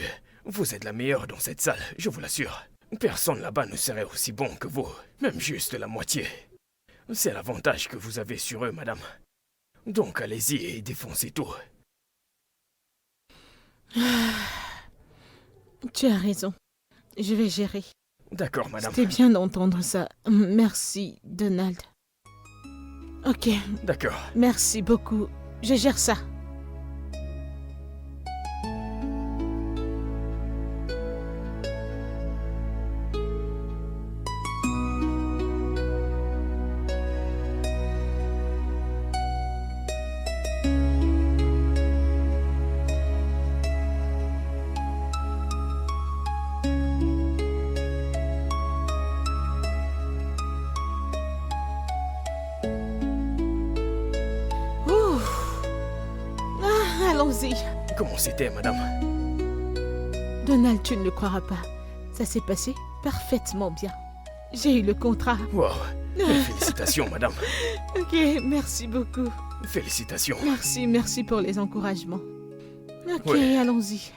vous êtes la meilleure dans cette salle, je vous l'assure. Personne là-bas ne serait aussi bon que vous, même juste la moitié. C'est l'avantage que vous avez sur eux, madame. Donc allez-y et défoncez tout. Tu as raison. Je vais gérer. D'accord, madame. C'était bien d'entendre ça. Merci, Donald. Ok, D'accord. merci beaucoup. Je gère ça. Allons-y. Comment c'était, madame? Donald, tu ne le croiras pas. Ça s'est passé parfaitement bien. J'ai eu le contrat. Wow. Félicitations, madame. Ok, merci beaucoup. Félicitations. Merci pour les encouragements. Ok, Ouais. allons-y.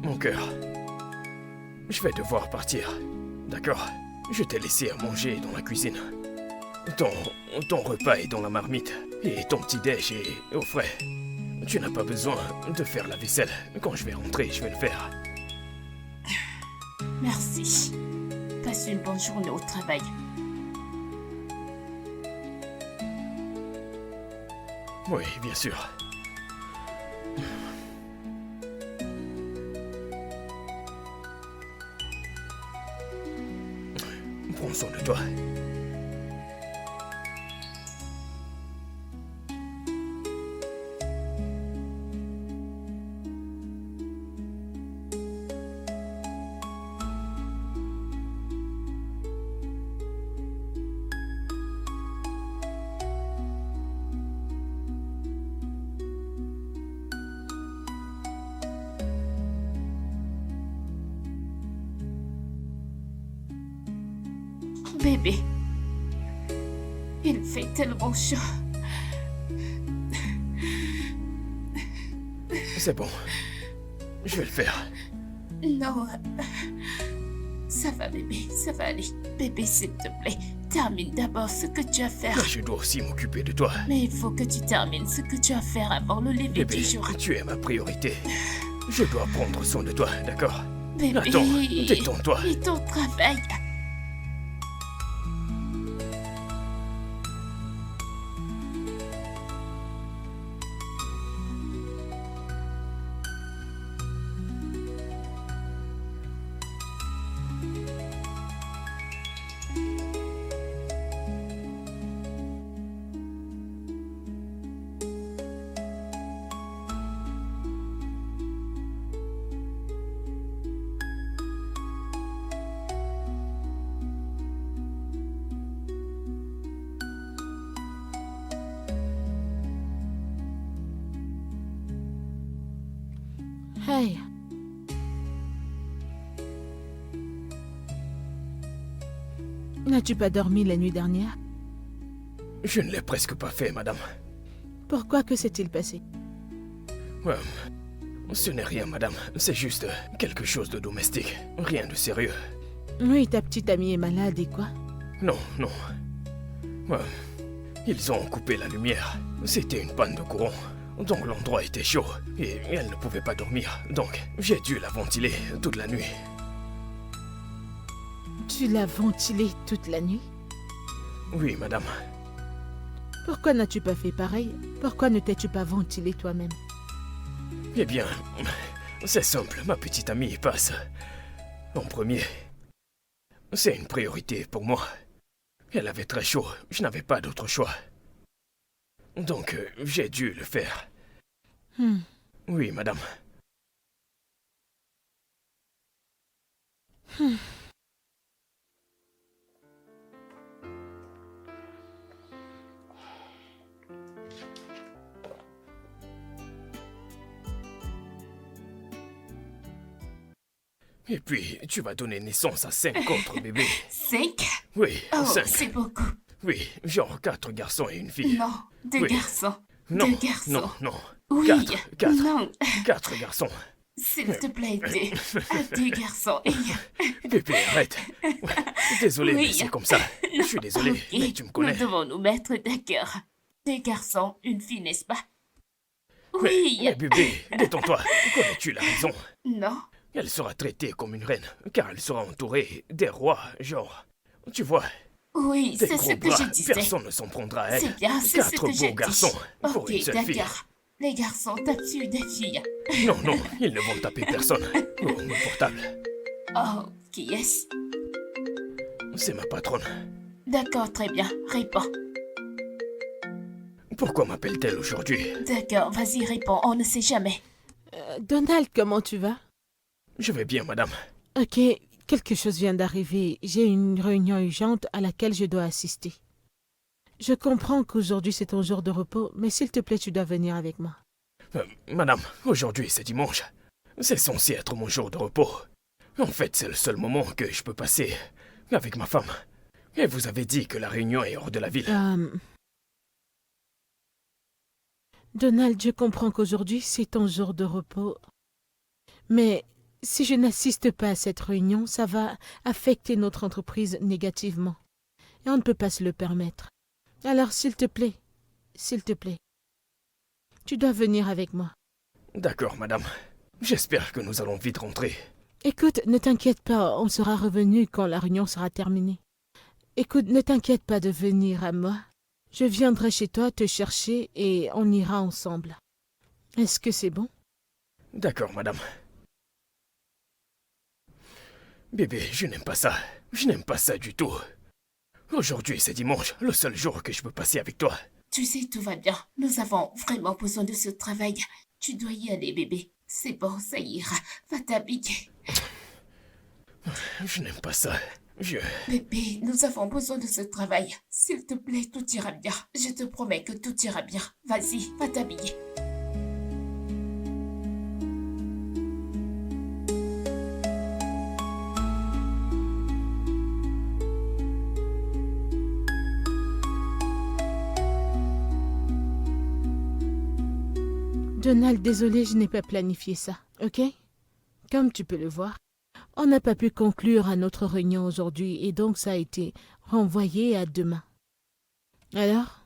Mon cœur. Je vais devoir partir. D'accord? Je t'ai laissé à manger dans la cuisine. Ton repas est dans la marmite. Et ton petit-déj est au frais. Tu n'as pas besoin de faire la vaisselle. Quand je vais rentrer, je vais le faire. Merci. Passe une bonne journée au travail. Oui, bien sûr. Prends soin de toi. Bébé, il fait tellement chaud. C'est bon. Je vais le faire. Non, ça va bébé, ça va aller. Bébé, s'il te plaît, termine d'abord ce que tu as à faire. Mais je dois aussi m'occuper de toi. Mais il faut que tu termines ce que tu as à faire avant le lever Bébé, du jour. tu es ma priorité. Je dois prendre soin de toi, d'accord? Bébé, Attends, détends-toi. et ton travail. Hey. N'as-tu pas dormi la nuit dernière? Je ne l'ai presque pas fait, madame. Pourquoi? Que s'est-il passé? Ce n'est rien, madame. C'est juste quelque chose de domestique. Rien de sérieux. Oui, ta petite amie est malade et quoi? Non, non. Ils ont coupé la lumière. C'était une panne de courant. Donc l'endroit était chaud et elle ne pouvait pas dormir. Donc j'ai dû la ventiler toute la nuit. Tu l'as ventilée toute la nuit? Oui, madame. Pourquoi n'as-tu pas fait pareil? Pourquoi ne t'es-tu pas ventilée toi-même? Eh bien, c'est simple. Ma petite amie passe en premier. C'est une priorité pour moi. Elle avait très chaud. Je n'avais pas d'autre choix. Donc, j'ai dû le faire. Oui, madame. Et puis, tu vas donner naissance à 5 autres bébés. 5? Oui, Oh, 5. c'est beaucoup. Oui, genre 4 garçons et une fille. Non, 2 Oui. garçons. Non, 2 garçons. non, non. Oui, 4. non. 4 garçons. S'il te plaît, 2 garçons. Bébé, arrête. Ouais, désolé, Oui. mais c'est comme ça. Je suis désolé, Ok, mais tu me connais. Nous devons nous mettre d'accord. 2 garçons, une fille, n'est-ce pas? Mais Oui. bébé, détends-toi. Connais-tu la raison? Non. Elle sera traitée comme une reine, car elle sera entourée des rois, genre. Tu vois, Oui, des c'est ce gros que bras. je disais. Personne ne s'en prendra à elle. C'est bien, c'est ce 4 que j'ai beaux garçons dit. pour Ok, une seule fille. d'accord. Les garçons tapent sur des filles. Non, non, ils ne vont taper personne. Oh, mon portable. Oh, qui est-ce? C'est ma patronne. D'accord, très bien. Réponds. Pourquoi m'appelle-t-elle aujourd'hui? D'accord, vas-y, réponds. On ne sait jamais. Donald, comment tu vas? Je vais bien, madame. Ok, quelque chose vient d'arriver. J'ai une réunion urgente à laquelle je dois assister. Je comprends qu'aujourd'hui c'est ton jour de repos, mais s'il te plaît, tu dois venir avec moi. Madame, aujourd'hui c'est dimanche. C'est censé être mon jour de repos. En fait, c'est le seul moment que je peux passer avec ma femme. Et vous avez dit que la réunion est hors de la ville. Donald, je comprends qu'aujourd'hui c'est ton jour de repos. Mais si je n'assiste pas à cette réunion, ça va affecter notre entreprise négativement. Et on ne peut pas se le permettre. Alors, s'il te plaît, tu dois venir avec moi. D'accord, madame. J'espère que nous allons vite rentrer. Écoute, ne t'inquiète pas, on sera revenu quand la réunion sera terminée. Écoute, ne t'inquiète pas de venir à moi. Je viendrai chez toi te chercher et on ira ensemble. Est-ce que c'est bon? D'accord, madame. Bébé, je n'aime pas ça. Je n'aime pas ça du tout. Aujourd'hui, c'est dimanche, le seul jour que je peux passer avec toi. Tu sais, tout va bien. Nous avons vraiment besoin de ce travail. Tu dois y aller, bébé. C'est bon, ça ira. Va t'habiller. Je n'aime pas ça. Bébé, nous avons besoin de ce travail. S'il te plaît, tout ira bien. Je te promets que tout ira bien. Vas-y, va t'habiller. Donald, désolé, je n'ai pas planifié ça, ok? Comme tu peux le voir, on n'a pas pu conclure à notre réunion aujourd'hui et donc ça a été renvoyé à demain. Alors?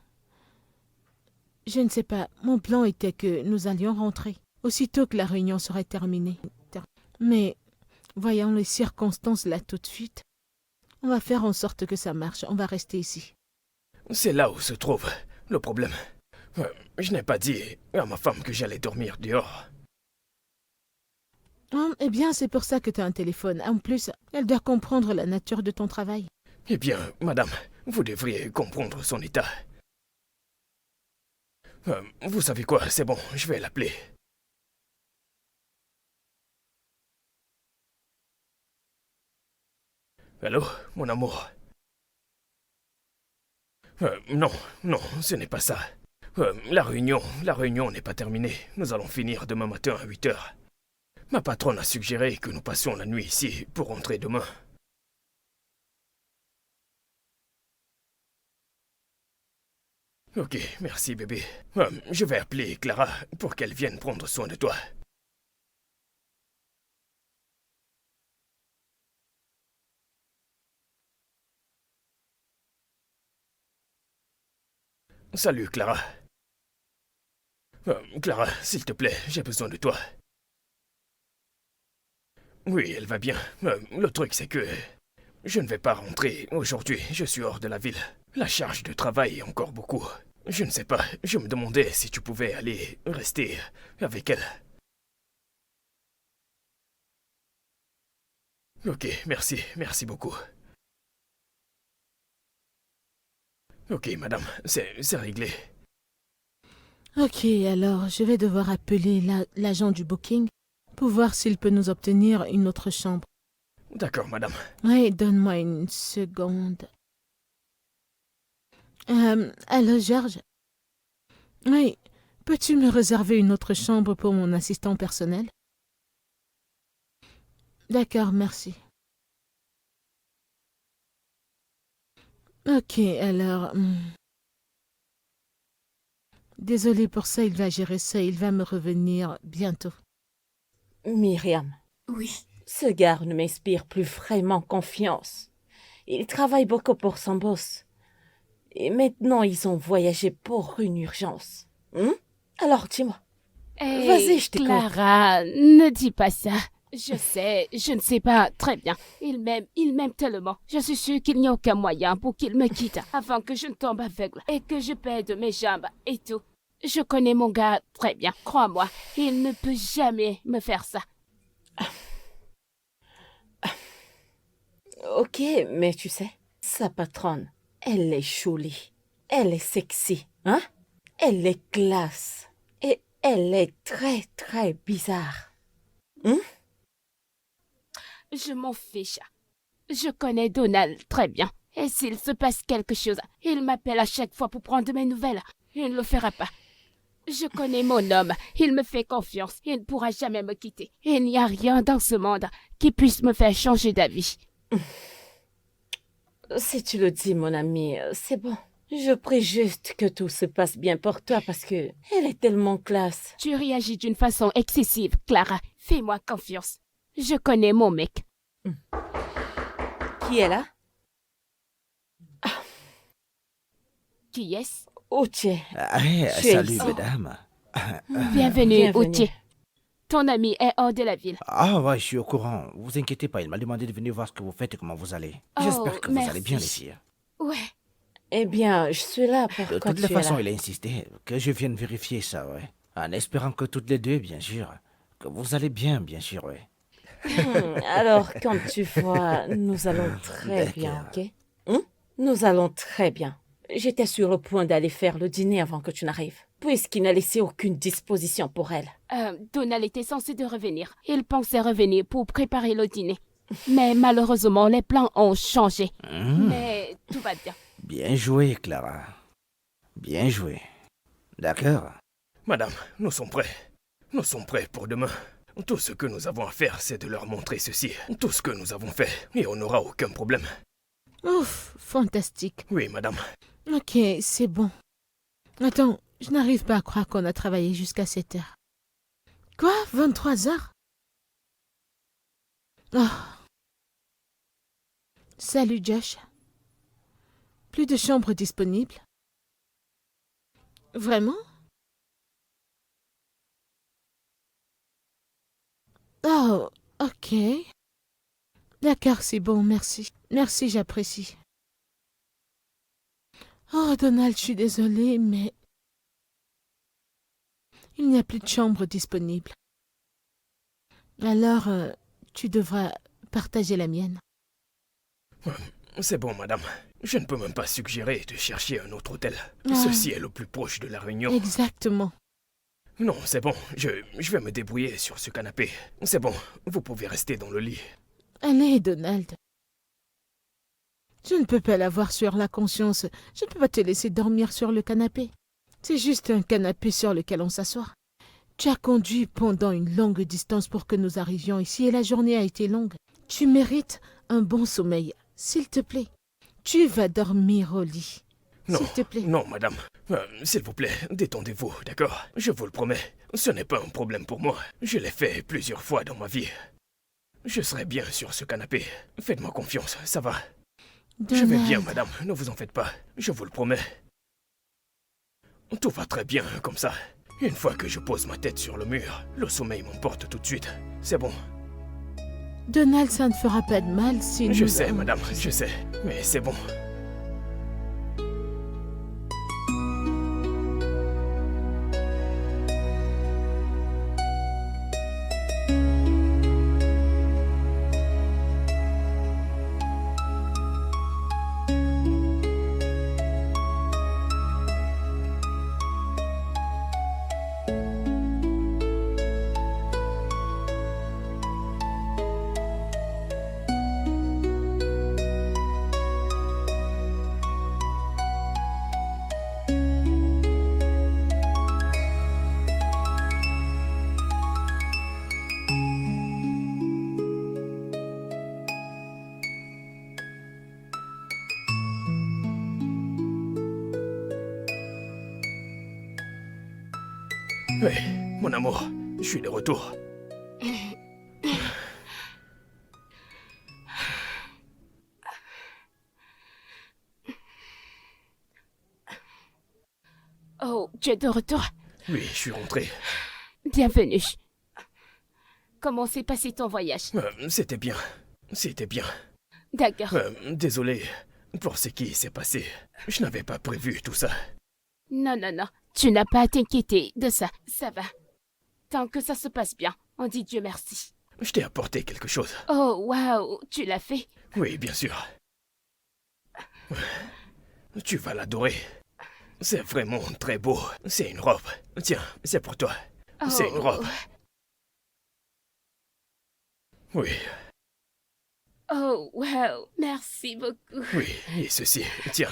Je ne sais pas, mon plan était que nous allions rentrer aussitôt que la réunion serait terminée. Mais, voyant les circonstances là tout de suite, on va faire en sorte que ça marche, on va rester ici. C'est là où se trouve le problème. Je n'ai pas dit à ma femme que j'allais dormir dehors. Eh bien, c'est pour ça que tu as un téléphone. En plus, elle doit comprendre la nature de ton travail. Eh bien, madame, vous devriez comprendre son état. Vous savez quoi, c'est bon, je vais l'appeler. Allô, mon amour? Non, ce n'est pas ça. La réunion n'est pas terminée. Nous allons finir demain matin à 8 heures. Ma patronne a suggéré que nous passions la nuit ici pour rentrer demain. Ok, merci bébé. Je vais appeler Clara pour qu'elle vienne prendre soin de toi. Salut Clara. Clara, s'il te plaît, j'ai besoin de toi. Oui, elle va bien. Le truc, c'est que je ne vais pas rentrer aujourd'hui. Je suis hors de la ville. La charge de travail est encore beaucoup. Je ne sais pas. Je me demandais si tu pouvais aller rester avec elle. Ok, merci. Merci beaucoup. Ok, madame, c'est réglé. Ok, alors je vais devoir appeler l'agent du booking pour voir s'il peut nous obtenir une autre chambre. D'accord, madame. Oui, donne-moi une seconde. Allô, Georges? Oui, peux-tu me réserver une autre chambre pour mon assistant personnel? D'accord, merci. Ok, alors... Désolée pour ça, il va gérer ça, il va me revenir bientôt. Myriam, Oui. ce gars ne m'inspire plus vraiment confiance. Il travaille beaucoup pour son boss. Et maintenant, ils ont voyagé pour une urgence. Alors, dis-moi. Hey, Vas-y, je t'écoute. Clara, ne dis pas ça. Je sais, je ne sais pas très bien. Il m'aime tellement. Je suis sûre qu'il n'y a aucun moyen pour qu'il me quitte avant que je ne tombe aveugle et que je perde mes jambes et tout. Je connais mon gars très bien, crois-moi. Il ne peut jamais me faire ça. Ok, mais tu sais, sa patronne, elle est jolie. Elle est sexy, hein? Elle est classe. Et elle est très, très bizarre. Je m'en fiche. Je connais Donald très bien. Et s'il se passe quelque chose, il m'appelle à chaque fois pour prendre de mes nouvelles. Il ne le fera pas. Je connais mon homme. Il me fait confiance. Il ne pourra jamais me quitter. Il n'y a rien dans ce monde qui puisse me faire changer d'avis. Si tu le dis, mon ami, c'est bon. Je prie juste que tout se passe bien pour toi parce que elle est tellement classe. Tu réagis d'une façon excessive, Clara. Fais-moi confiance. Je connais mon mec. Qui est là? Qui est-ce? Outier. Salut, ici. mesdames. Bienvenue, Bienvenue. Outier. Ton ami est hors de la ville. Ah ouais, je suis au courant. Vous inquiétez pas, il m'a demandé de venir voir ce que vous faites et comment vous allez. Oh, J'espère que vous allez bien, les merci. filles. Ouais. Eh bien, je suis là. De Pourquoi toutes les tu es façons, là? il a insisté que je vienne vérifier ça, ouais. En espérant que toutes les deux, bien sûr. Que vous allez bien, bien sûr, ouais. Alors, quand tu vois, nous allons très bien, ok? Nous allons très bien. J'étais sur le point d'aller faire le dîner avant que tu n'arrives, puisqu'il n'a laissé aucune disposition pour elle. Donald était censé de revenir. Il pensait revenir pour préparer le dîner. Mais malheureusement, les plans ont changé. Mais tout va bien. Bien joué, Clara. Bien joué. D'accord. Madame, nous sommes prêts. Nous sommes prêts pour demain. Tout ce que nous avons à faire, c'est de leur montrer ceci. Tout ce que nous avons fait, et on n'aura aucun problème. Ouf, fantastique. Oui, madame. Ok, c'est bon. Attends, je n'arrive pas à croire qu'on a travaillé jusqu'à 7 heures. Quoi? 23 heures? Oh. Salut Josh. Plus de chambres disponibles? Vraiment? Oh, ok. D'accord, c'est bon, merci. Merci, j'apprécie. Oh, Donald, je suis désolée, mais il n'y a plus de chambre disponible. Alors, tu devras partager la mienne. C'est bon, madame. Je ne peux même pas suggérer de chercher un autre hôtel. Ah. Ceci est le plus proche de la Réunion. Exactement. Non, c'est bon. Je vais me débrouiller sur ce canapé. C'est bon. Vous pouvez rester dans le lit. Allez, Donald. Je ne peux pas l'avoir sur la conscience. Je ne peux pas te laisser dormir sur le canapé. C'est juste un canapé sur lequel on s'assoit. Tu as conduit pendant une longue distance pour que nous arrivions ici et la journée a été longue. Tu mérites un bon sommeil, s'il te plaît. Tu vas dormir au lit. Non, S'il te plaît. non, madame. S'il vous plaît, détendez-vous, d'accord? Je vous le promets. Ce n'est pas un problème pour moi. Je l'ai fait plusieurs fois dans ma vie. Je serai bien sur ce canapé. Faites-moi confiance, ça va. Je vais bien, Donald. madame. Ne vous en faites pas. Je vous le promets. Tout va très bien comme ça. Une fois que je pose ma tête sur le mur, le sommeil m'emporte tout de suite. C'est bon. Donald, ça ne fera pas de mal si Je nous sais, allons- madame, je sais. Mais c'est bon. Oui, mon amour, je suis de retour. Oh, tu es de retour. Oui, je suis rentré. Bienvenue. Comment s'est passé ton voyage? C'était bien. C'était bien. D'accord. Désolé pour ce qui s'est passé. Je n'avais pas prévu tout ça. Non, non, non. Tu n'as pas à t'inquiéter de ça. Ça va. Tant que ça se passe bien, on dit Dieu merci. Je t'ai apporté quelque chose. Oh, waouh, tu l'as fait. Oui, bien sûr. Tu vas l'adorer. C'est vraiment très beau. C'est une robe. Tiens, c'est pour toi. C'est une robe. Oui, Oh, waouh, merci beaucoup. oui, et ceci, tiens.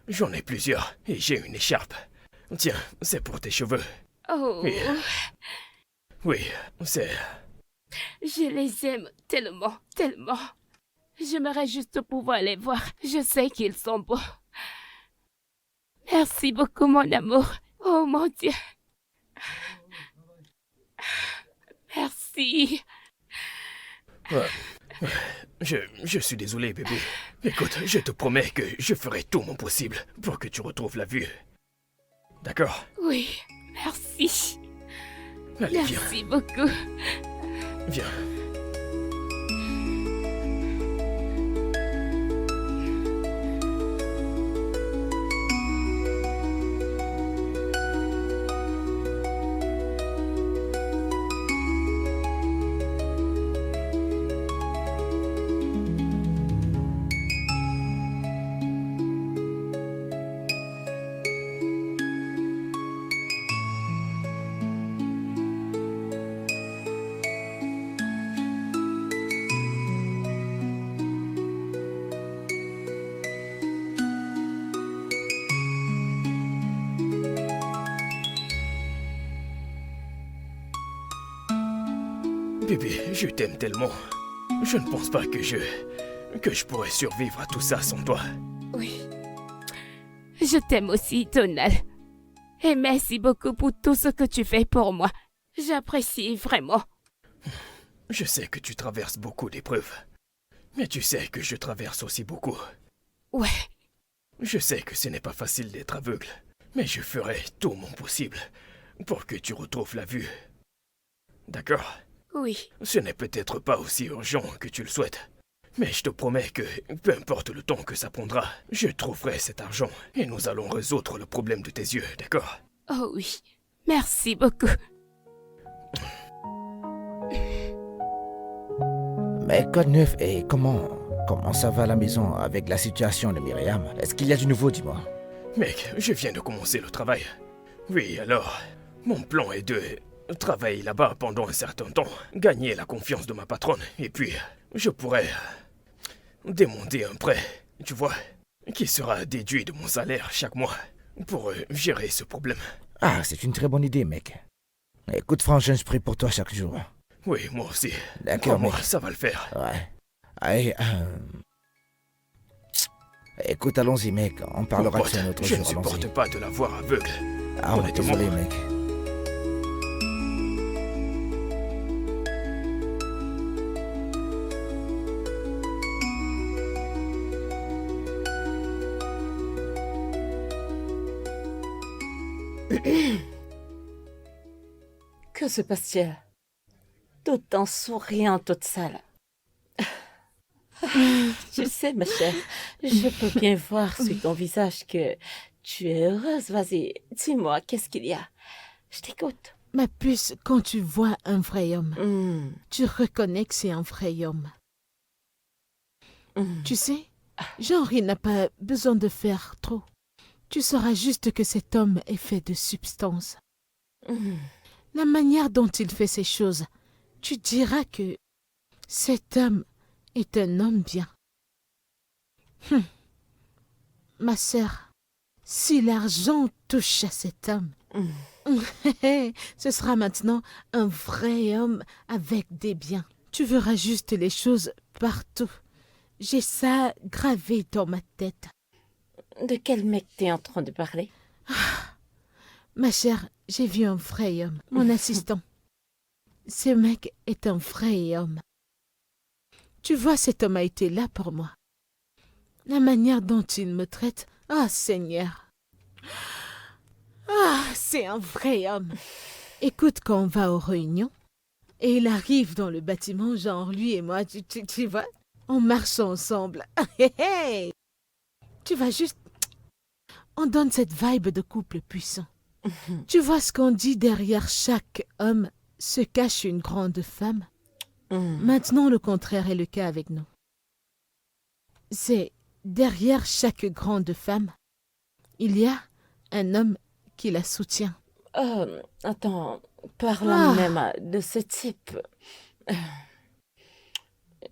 J'en ai plusieurs et j'ai une écharpe. Tiens, c'est pour tes cheveux. Oh, Oui. Oui, c'est... je les aime tellement, tellement. J'aimerais juste pouvoir les voir. Je sais qu'ils sont beaux. Merci beaucoup, mon amour. Oh mon Dieu. Merci. Je suis désolé, bébé. Écoute, je te promets que je ferai tout mon possible pour que tu retrouves la vue. D'accord? Oui, merci. Allez, viens, Merci beaucoup. viens. Bébé, je t'aime tellement. Je ne pense pas que je pourrais survivre à tout ça sans toi. Oui. Je t'aime aussi, Donald. Et merci beaucoup pour tout ce que tu fais pour moi. J'apprécie vraiment. Je sais que tu traverses beaucoup d'épreuves. Mais tu sais que je traverse aussi beaucoup. Ouais, Je sais que ce n'est pas facile d'être aveugle. Mais je ferai tout mon possible pour que tu retrouves la vue. D'accord? oui. Ce n'est peut-être pas aussi urgent que tu le souhaites. Mais je te promets que, peu importe le temps que ça prendra, je trouverai cet argent et nous allons résoudre le problème de tes yeux, d'accord? Oh oui. Merci beaucoup. Mais quoi de neuf et comment ça va à la maison avec la situation de Myriam? Est-ce qu'il y a du nouveau, dis-moi? Mec, je viens de commencer le travail. Oui, alors, mon plan est de travailler là-bas pendant un certain temps, gagner la confiance de ma patronne, et puis je pourrais demander un prêt, tu vois, qui sera déduit de mon salaire chaque mois pour gérer ce problème. Ah, c'est une très bonne idée, mec. Écoute, franchement, je prie pour toi chaque jour. Oui, moi aussi. D'accord, Moi, mec. ça va le faire. Ouais. Allez, écoute, allons-y, mec. On Mon parlera de pote, ça un autre je jour, ne supporte allons-y. pas de la voir aveugle. Ah, ouais, honnêtement. désolé, mec. Que se passe-t-il? Tout en souriant, toute sale. Tu sais, ma chère, je peux bien voir sur ton visage que tu es heureuse. Vas-y, dis-moi, qu'est-ce qu'il y a? Je t'écoute. Ma puce, quand tu vois un vrai homme, Hmm, tu reconnais que c'est un vrai homme. hmm. Tu sais, genre, il n'a pas besoin de faire trop. Tu sauras juste que cet homme est fait de substance. Hmm. La manière dont il fait ces choses, tu diras que cet homme est un homme bien. Ma sœur, si l'argent touche à cet homme, ce sera maintenant un vrai homme avec des biens. Tu verras juste les choses partout. J'ai ça gravé dans ma tête. De quel mec t'es en train de parler? Ma chère, j'ai vu un vrai homme, mon assistant. Ce mec est un vrai homme. Tu vois, cet homme a été là pour moi. La manière dont il me traite, ah Seigneur. Ah, c'est un vrai homme. Écoute, quand on va aux réunions, et il arrive dans le bâtiment, genre lui et moi, tu vois, on marche ensemble. Hey, hey. Tu vas juste... On donne cette vibe de couple puissant. Tu vois ce qu'on dit, derrière chaque homme se cache une grande femme. Maintenant, le contraire est le cas avec nous. C'est derrière chaque grande femme, il y a un homme qui la soutient. Attends, parlant Ah. même de ce type.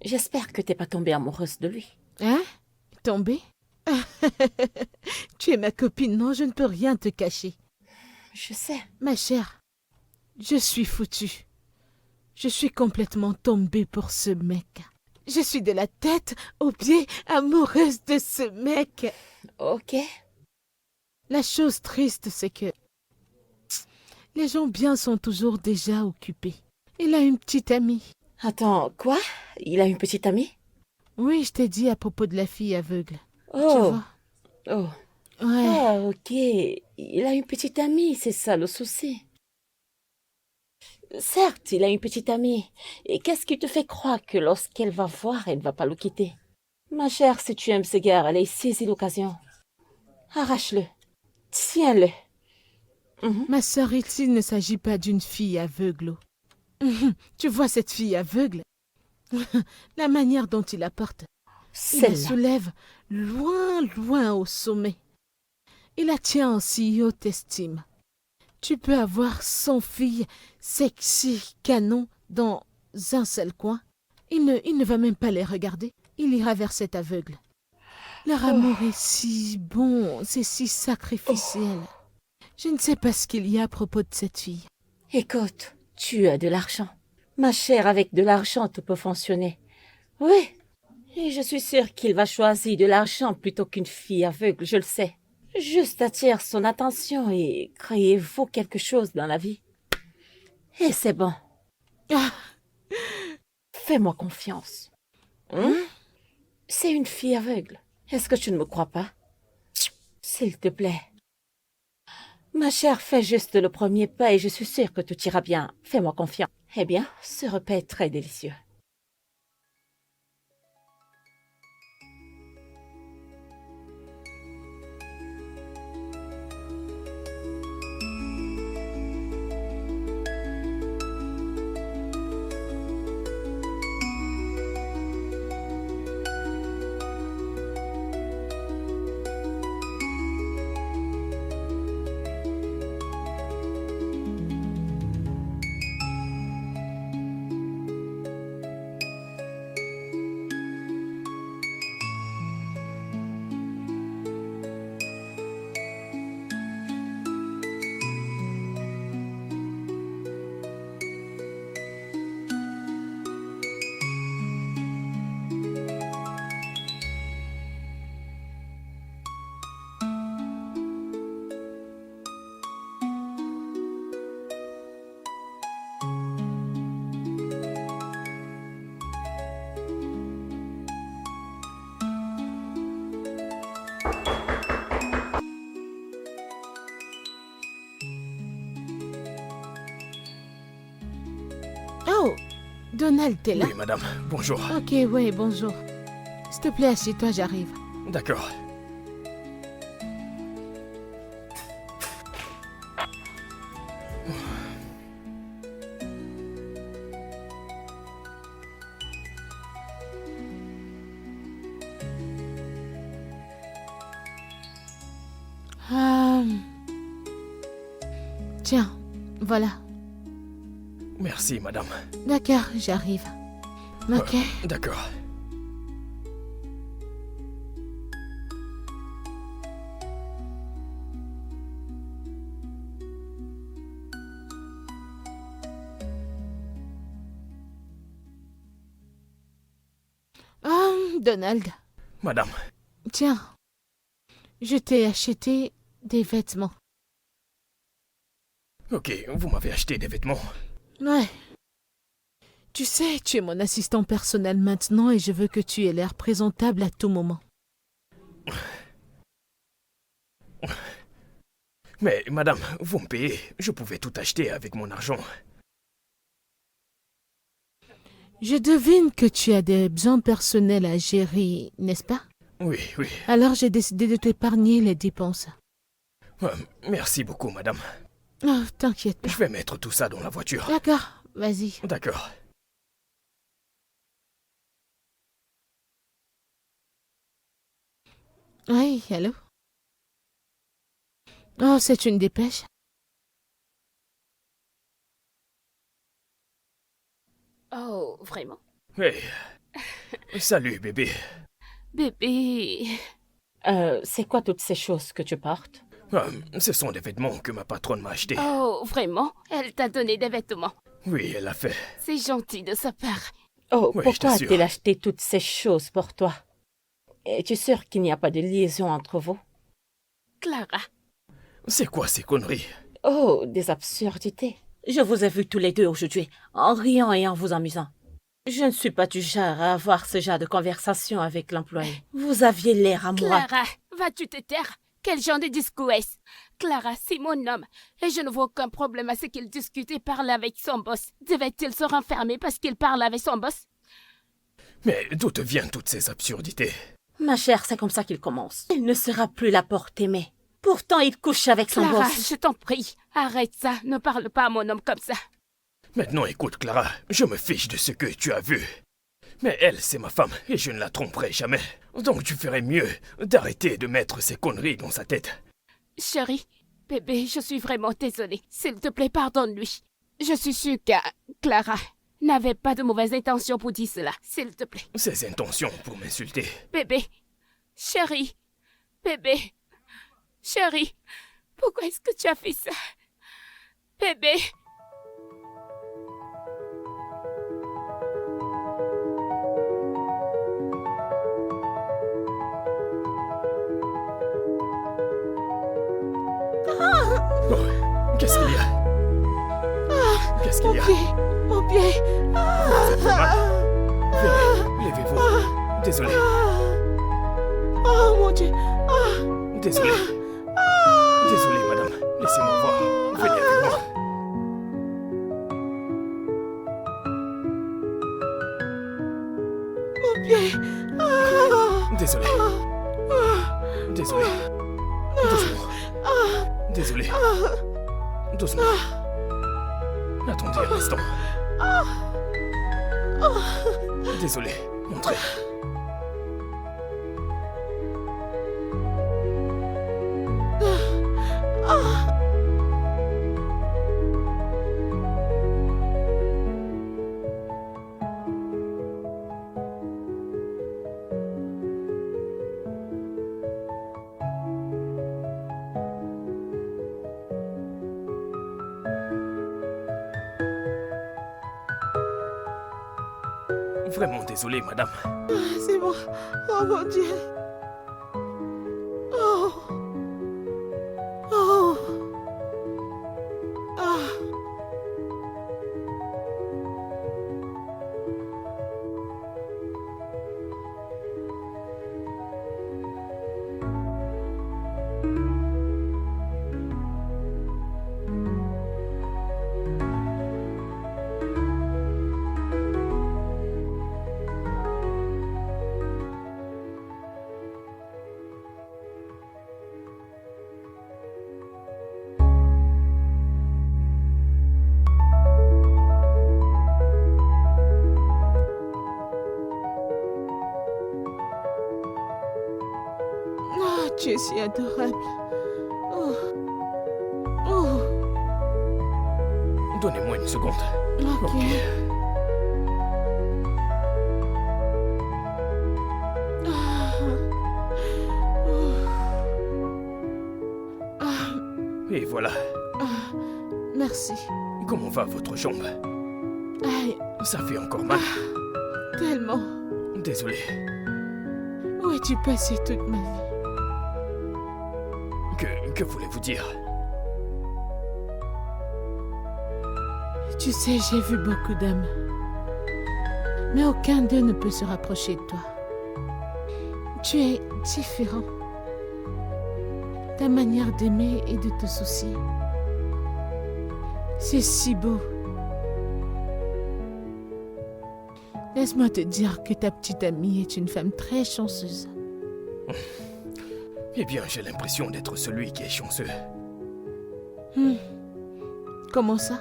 J'espère que t'es pas tombée amoureuse de lui. Hein? Tombé? Tu es ma copine, non, je ne peux rien te cacher. Je sais. Ma chère, je suis foutue. Je suis complètement tombée pour ce mec. Je suis de la tête aux pieds amoureuse de ce mec. Ok. La chose triste, c'est que les gens bien sont toujours déjà occupés. Il a une petite amie. Attends, quoi? Il a une petite amie? Oui, je t'ai dit à propos de la fille aveugle. Tu Oh, vois? oh. Ouais. Ah, ok. Il a une petite amie, c'est ça le souci. Certes, il a une petite amie. Et qu'est-ce qui te fait croire que lorsqu'elle va voir, elle ne va pas le quitter? Ma chère, si tu aimes ce gars, allez, saisis l'occasion. Arrache-le. Tiens-le. Mhm. Ma sœur, ici, il ne s'agit pas d'une fille aveugle. Tu vois cette fille aveugle? La manière dont il la porte. Il la Celle-là. soulève loin, loin au sommet. Il la tient en si haute estime. Tu peux avoir 100 filles sexy canon dans un seul coin. Il ne va même pas les regarder. Il ira vers cet aveugle. Leur amour est si bon, c'est si sacrificiel. Je ne sais pas ce qu'il y a à propos de cette fille. Écoute, tu as de l'argent. Ma chère, avec de l'argent, tout peut fonctionner. Oui. Et je suis sûre qu'il va choisir de l'argent plutôt qu'une fille aveugle, je le sais. Juste attire son attention et créez-vous quelque chose dans la vie. Et c'est bon. Ah, Fais-moi confiance. Hein? C'est une fille aveugle. Est-ce que tu ne me crois pas? S'il te plaît. Ma chère, fais juste le premier pas et je suis sûre que tout ira bien. Fais-moi confiance. Eh bien, ce repas est très délicieux. oh, Donald, t'es là? Oui, madame. Bonjour. Ok, oui, bonjour. S'il te plaît, assieds-toi, j'arrive. D'accord. Tiens, voilà. Merci, madame. D'accord, j'arrive. Ok. D'accord. Donald, Madame. tiens. Je t'ai acheté des vêtements. Ok, vous m'avez acheté des vêtements. Ouais. Tu sais, tu es mon assistant personnel maintenant et je veux que tu aies l'air présentable à tout moment. Mais, madame, vous me payez. Je pouvais tout acheter avec mon argent. Je devine que tu as des besoins personnels à gérer, n'est-ce pas? Oui, oui. Alors j'ai décidé de t'épargner les dépenses. Merci beaucoup, madame. Oh, t'inquiète pas. Je vais mettre tout ça dans la voiture. D'accord, vas-y. D'accord. Oui, allô? Oh, c'est une dépêche. Oh, vraiment? Hey. Salut, bébé. Bébé. C'est quoi toutes ces choses que tu portes? Ce sont des vêtements que ma patronne m'a achetés. Oh, vraiment? Elle t'a donné des vêtements. Oui, elle l'a fait. C'est gentil de sa part. Oh, Oui, je pourquoi t'assure. a-t-il acheté toutes ces choses pour toi? Es-tu sûr qu'il n'y a pas de liaison entre vous? Clara, C'est quoi ces conneries? Oh, des absurdités. Je vous ai vus tous les deux aujourd'hui, en riant et en vous amusant. Je ne suis pas du genre à avoir ce genre de conversation avec l'employé. Vous aviez l'air amoureux. Clara, vas-tu te taire? Quel genre de discours est-ce? Clara, c'est mon homme, et je ne vois aucun problème à ce qu'il discute et parle avec son boss. Devait-il se renfermer parce qu'il parle avec son boss? Mais d'où te viennent toutes ces absurdités? Ma chère, c'est comme ça qu'il commence. Il ne sera plus la porte aimée. Pourtant, il couche avec son Clara, boss. je t'en prie, arrête ça, ne parle pas à mon homme comme ça. Maintenant écoute Clara, je me fiche de ce que tu as vu. Mais elle, c'est ma femme, et je ne la tromperai jamais. Donc tu ferais mieux d'arrêter de mettre ces conneries dans sa tête. Chérie, bébé, je suis vraiment désolée. S'il te plaît, pardonne-lui. Je suis sûre que Clara n'avait pas de mauvaises intentions pour dire cela. S'il te plaît. Ses intentions pour m'insulter. Bébé, chérie, bébé, chérie, pourquoi est-ce que tu as fait ça? Bébé. Oh, qu'est-ce qu'il y a? Qu'est-ce qu'il y a? Mon pied. Vous êtes mal? Venez, levez-vous. Désolé, Oh mon Dieu. désolé. Désolé, madame. Laissez-moi voir. Venez avec moi. Mon pied. Désolé. Désolé. Doucement. Désolé. Doucement. Attendez un instant. Désolé. Entrez. Vraiment désolé, madame. C'est bon. Oh mon Dieu. Oh. Oh. Ah. Ah, tu es si adorable. Oh. Oh. Donnez-moi une seconde. Ok. Ah. Oh. Ah. Et voilà. Ah. Merci. Comment va votre jambe? Aïe, Ça fait encore mal. tellement. Désolé. Où as-tu passé toute ma vie? Que voulez-vous dire? Tu sais, j'ai vu beaucoup d'hommes. Mais aucun d'eux ne peut se rapprocher de toi. Tu es différent. Ta manière d'aimer et de te soucier. C'est si beau. Laisse-moi te dire que ta petite amie est une femme très chanceuse. Eh bien, j'ai l'impression d'être celui qui est chanceux. Comment ça?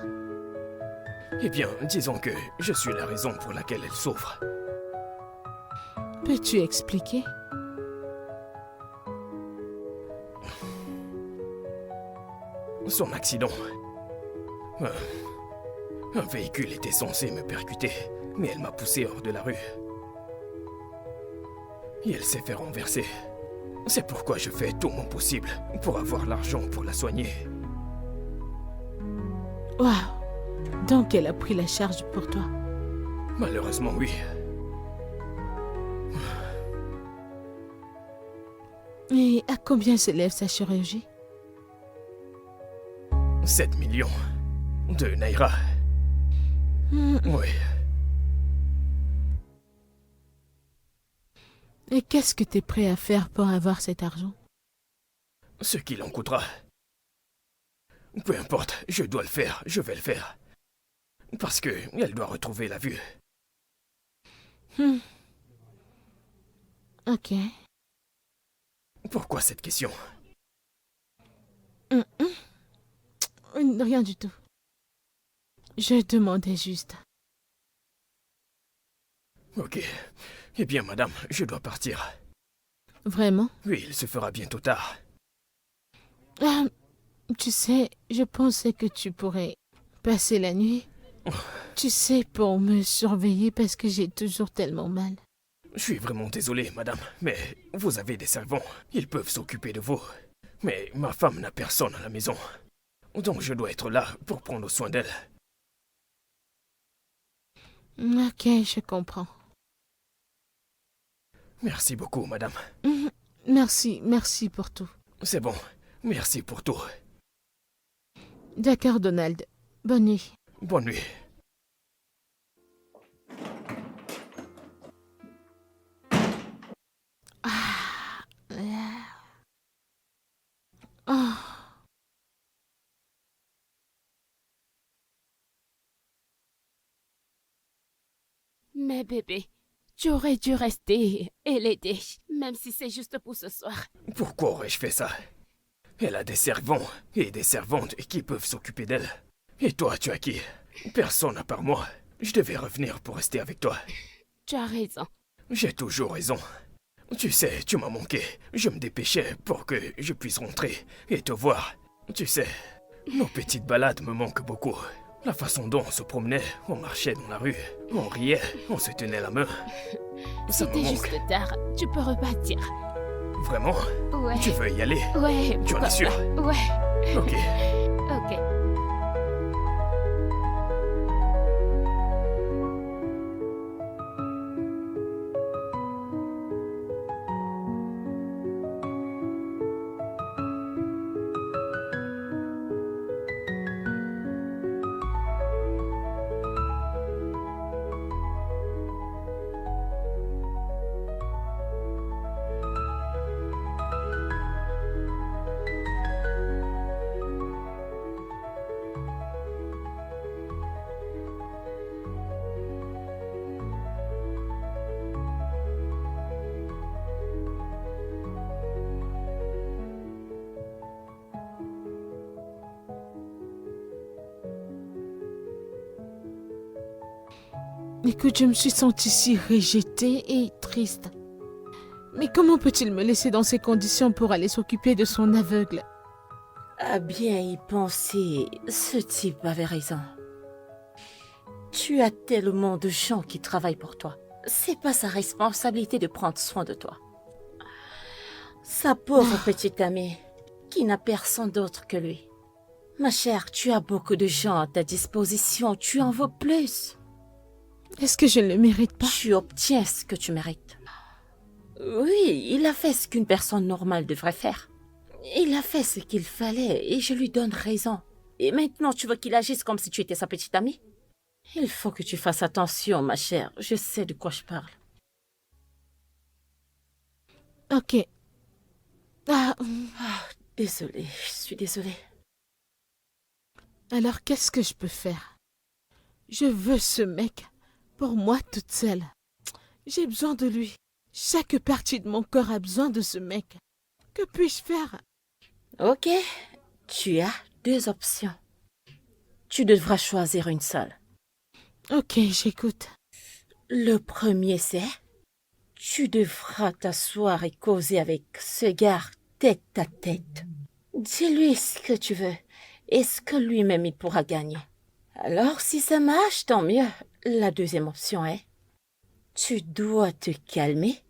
Eh bien, disons que je suis la raison pour laquelle elle souffre. Peux-tu expliquer? Son accident. Un véhicule était censé me percuter, mais elle m'a poussé hors de la rue. Et elle s'est fait renverser. C'est pourquoi je fais tout mon possible pour avoir l'argent pour la soigner. Waouh! Donc elle a pris la charge pour toi. Malheureusement, oui. Et à combien s'élève sa chirurgie? 7 millions de Naira. Oui. Et qu'est-ce que tu es prêt à faire pour avoir cet argent? Ce qu'il en coûtera. Peu importe, je dois le faire, je vais le faire. Parce que elle doit retrouver la vue. Ok. Pourquoi cette question? Rien du tout. Je demandais juste. Ok. Eh bien, madame, je dois partir. Vraiment? Oui, il se fera bientôt tard. Ah, tu sais, je pensais que tu pourrais passer la nuit. Tu sais, pour me surveiller parce que j'ai toujours tellement mal. Je suis vraiment désolé, madame, mais vous avez des servants. Ils peuvent s'occuper de vous. Mais ma femme n'a personne à la maison. Donc je dois être là pour prendre soin d'elle. Ok, je comprends. Merci beaucoup, madame. Merci pour tout. C'est bon. Merci pour tout. D'accord, Donald. Bonne nuit. Bonne nuit. Oh. Mais bébé, tu aurais dû rester et l'aider, même si c'est juste pour ce soir. Pourquoi aurais-je fait ça? Elle a des servants et des servantes qui peuvent s'occuper d'elle. Et toi, tu as qui? Personne à part moi. Je devais revenir pour rester avec toi. Tu as raison. J'ai toujours raison. Tu sais, tu m'as manqué. Je me dépêchais pour que je puisse rentrer et te voir. Tu sais, nos petites balades me manquent beaucoup. La façon dont on se promenait, on marchait dans la rue, on riait, on se tenait la main. Ça me C'était manque. juste tard. Tu peux repartir. Vraiment? Ouais. Tu veux y aller? Ouais. Tu en es pourquoi sûr? pas. Ouais. Ok. Ok. Écoute, je me suis sentie si rejetée et triste. Mais comment peut-il me laisser dans ces conditions pour aller s'occuper de son aveugle? À bien y penser, ce type avait raison. Tu as tellement de gens qui travaillent pour toi. C'est pas sa responsabilité de prendre soin de toi. Sa pauvre petite amie, qui n'a personne d'autre que lui. Ma chère, tu as beaucoup de gens à ta disposition, tu en veux plus. Est-ce que je ne le mérite pas? Tu obtiens ce que tu mérites. Oui, il a fait ce qu'une personne normale devrait faire. Il a fait ce qu'il fallait et je lui donne raison. Et maintenant, tu veux qu'il agisse comme si tu étais sa petite amie? Il faut que tu fasses attention, ma chère. Je sais de quoi je parle. Ok. Désolée, je suis désolée. Alors qu'est-ce que je peux faire? Je veux ce mec pour moi toute seule. J'ai besoin de lui. Chaque partie de mon corps a besoin de ce mec. Que puis-je faire? Ok, tu as deux options. Tu devras choisir une seule. Ok, j'écoute. Le premier, c'est... Tu devras t'asseoir et causer avec ce gars tête à tête. Dis-lui ce que tu veux et ce que lui-même il pourra gagner. Alors, si ça marche, tant mieux. La deuxième option est... Tu dois te calmer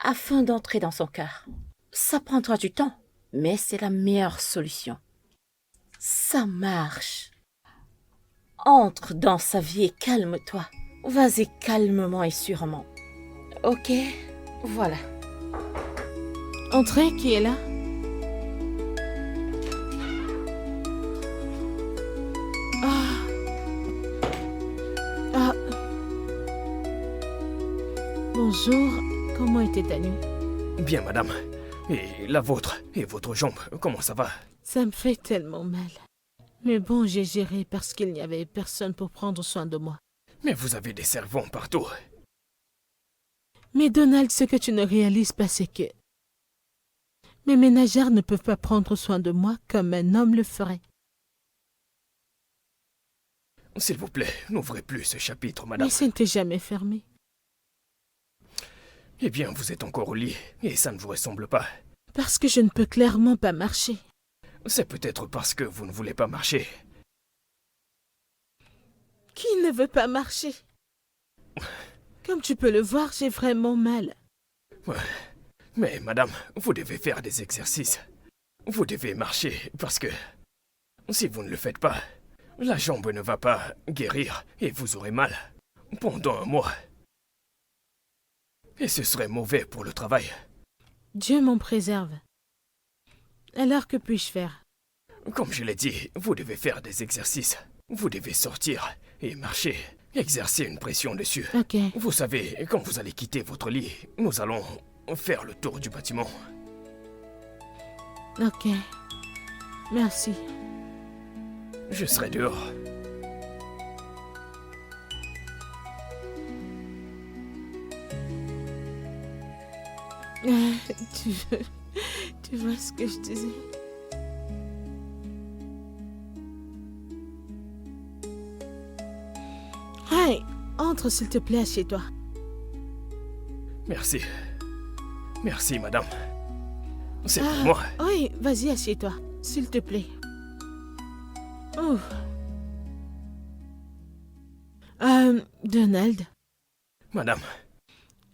afin d'entrer dans son cœur. Ça prendra du temps, mais c'est la meilleure solution. Ça marche. Entre dans sa vie et calme-toi. Vas-y calmement et sûrement. Ok, voilà. Entrez, qui est là? Ah. Ah. Bonjour, comment était ta nuit? Bien, madame. Et la vôtre? Et votre jambe? Comment ça va? Ça me fait tellement mal. Mais bon, j'ai géré parce qu'il n'y avait personne pour prendre soin de moi. Mais vous avez des servants partout. Mais Donald, ce que tu ne réalises pas, c'est que mes ménagères ne peuvent pas prendre soin de moi comme un homme le ferait. S'il vous plaît, n'ouvrez plus ce chapitre, madame. Mais ça n'était jamais fermé. Eh bien, vous êtes encore au lit, et ça ne vous ressemble pas. Parce que je ne peux clairement pas marcher. C'est peut-être parce que vous ne voulez pas marcher. Qui ne veut pas marcher? Comme tu peux le voir, j'ai vraiment mal. Ouais. Mais madame, vous devez faire des exercices. Vous devez marcher, parce que si vous ne le faites pas, la jambe ne va pas guérir et vous aurez mal pendant un mois. Et ce serait mauvais pour le travail. Dieu m'en préserve. Alors que puis-je faire? Comme je l'ai dit, vous devez faire des exercices. Vous devez sortir et marcher, exercer une pression dessus. Ok. Vous savez, quand vous allez quitter votre lit, nous allons faire le tour du bâtiment. Ok. Merci. Je serai dehors. Tu vois ce que je disais? Hey, entre s'il te plaît, assieds-toi. Merci. Merci, madame. C'est pour Ah, moi. oui, vas-y, assieds-toi, s'il te plaît. Oh. Donald, Madame,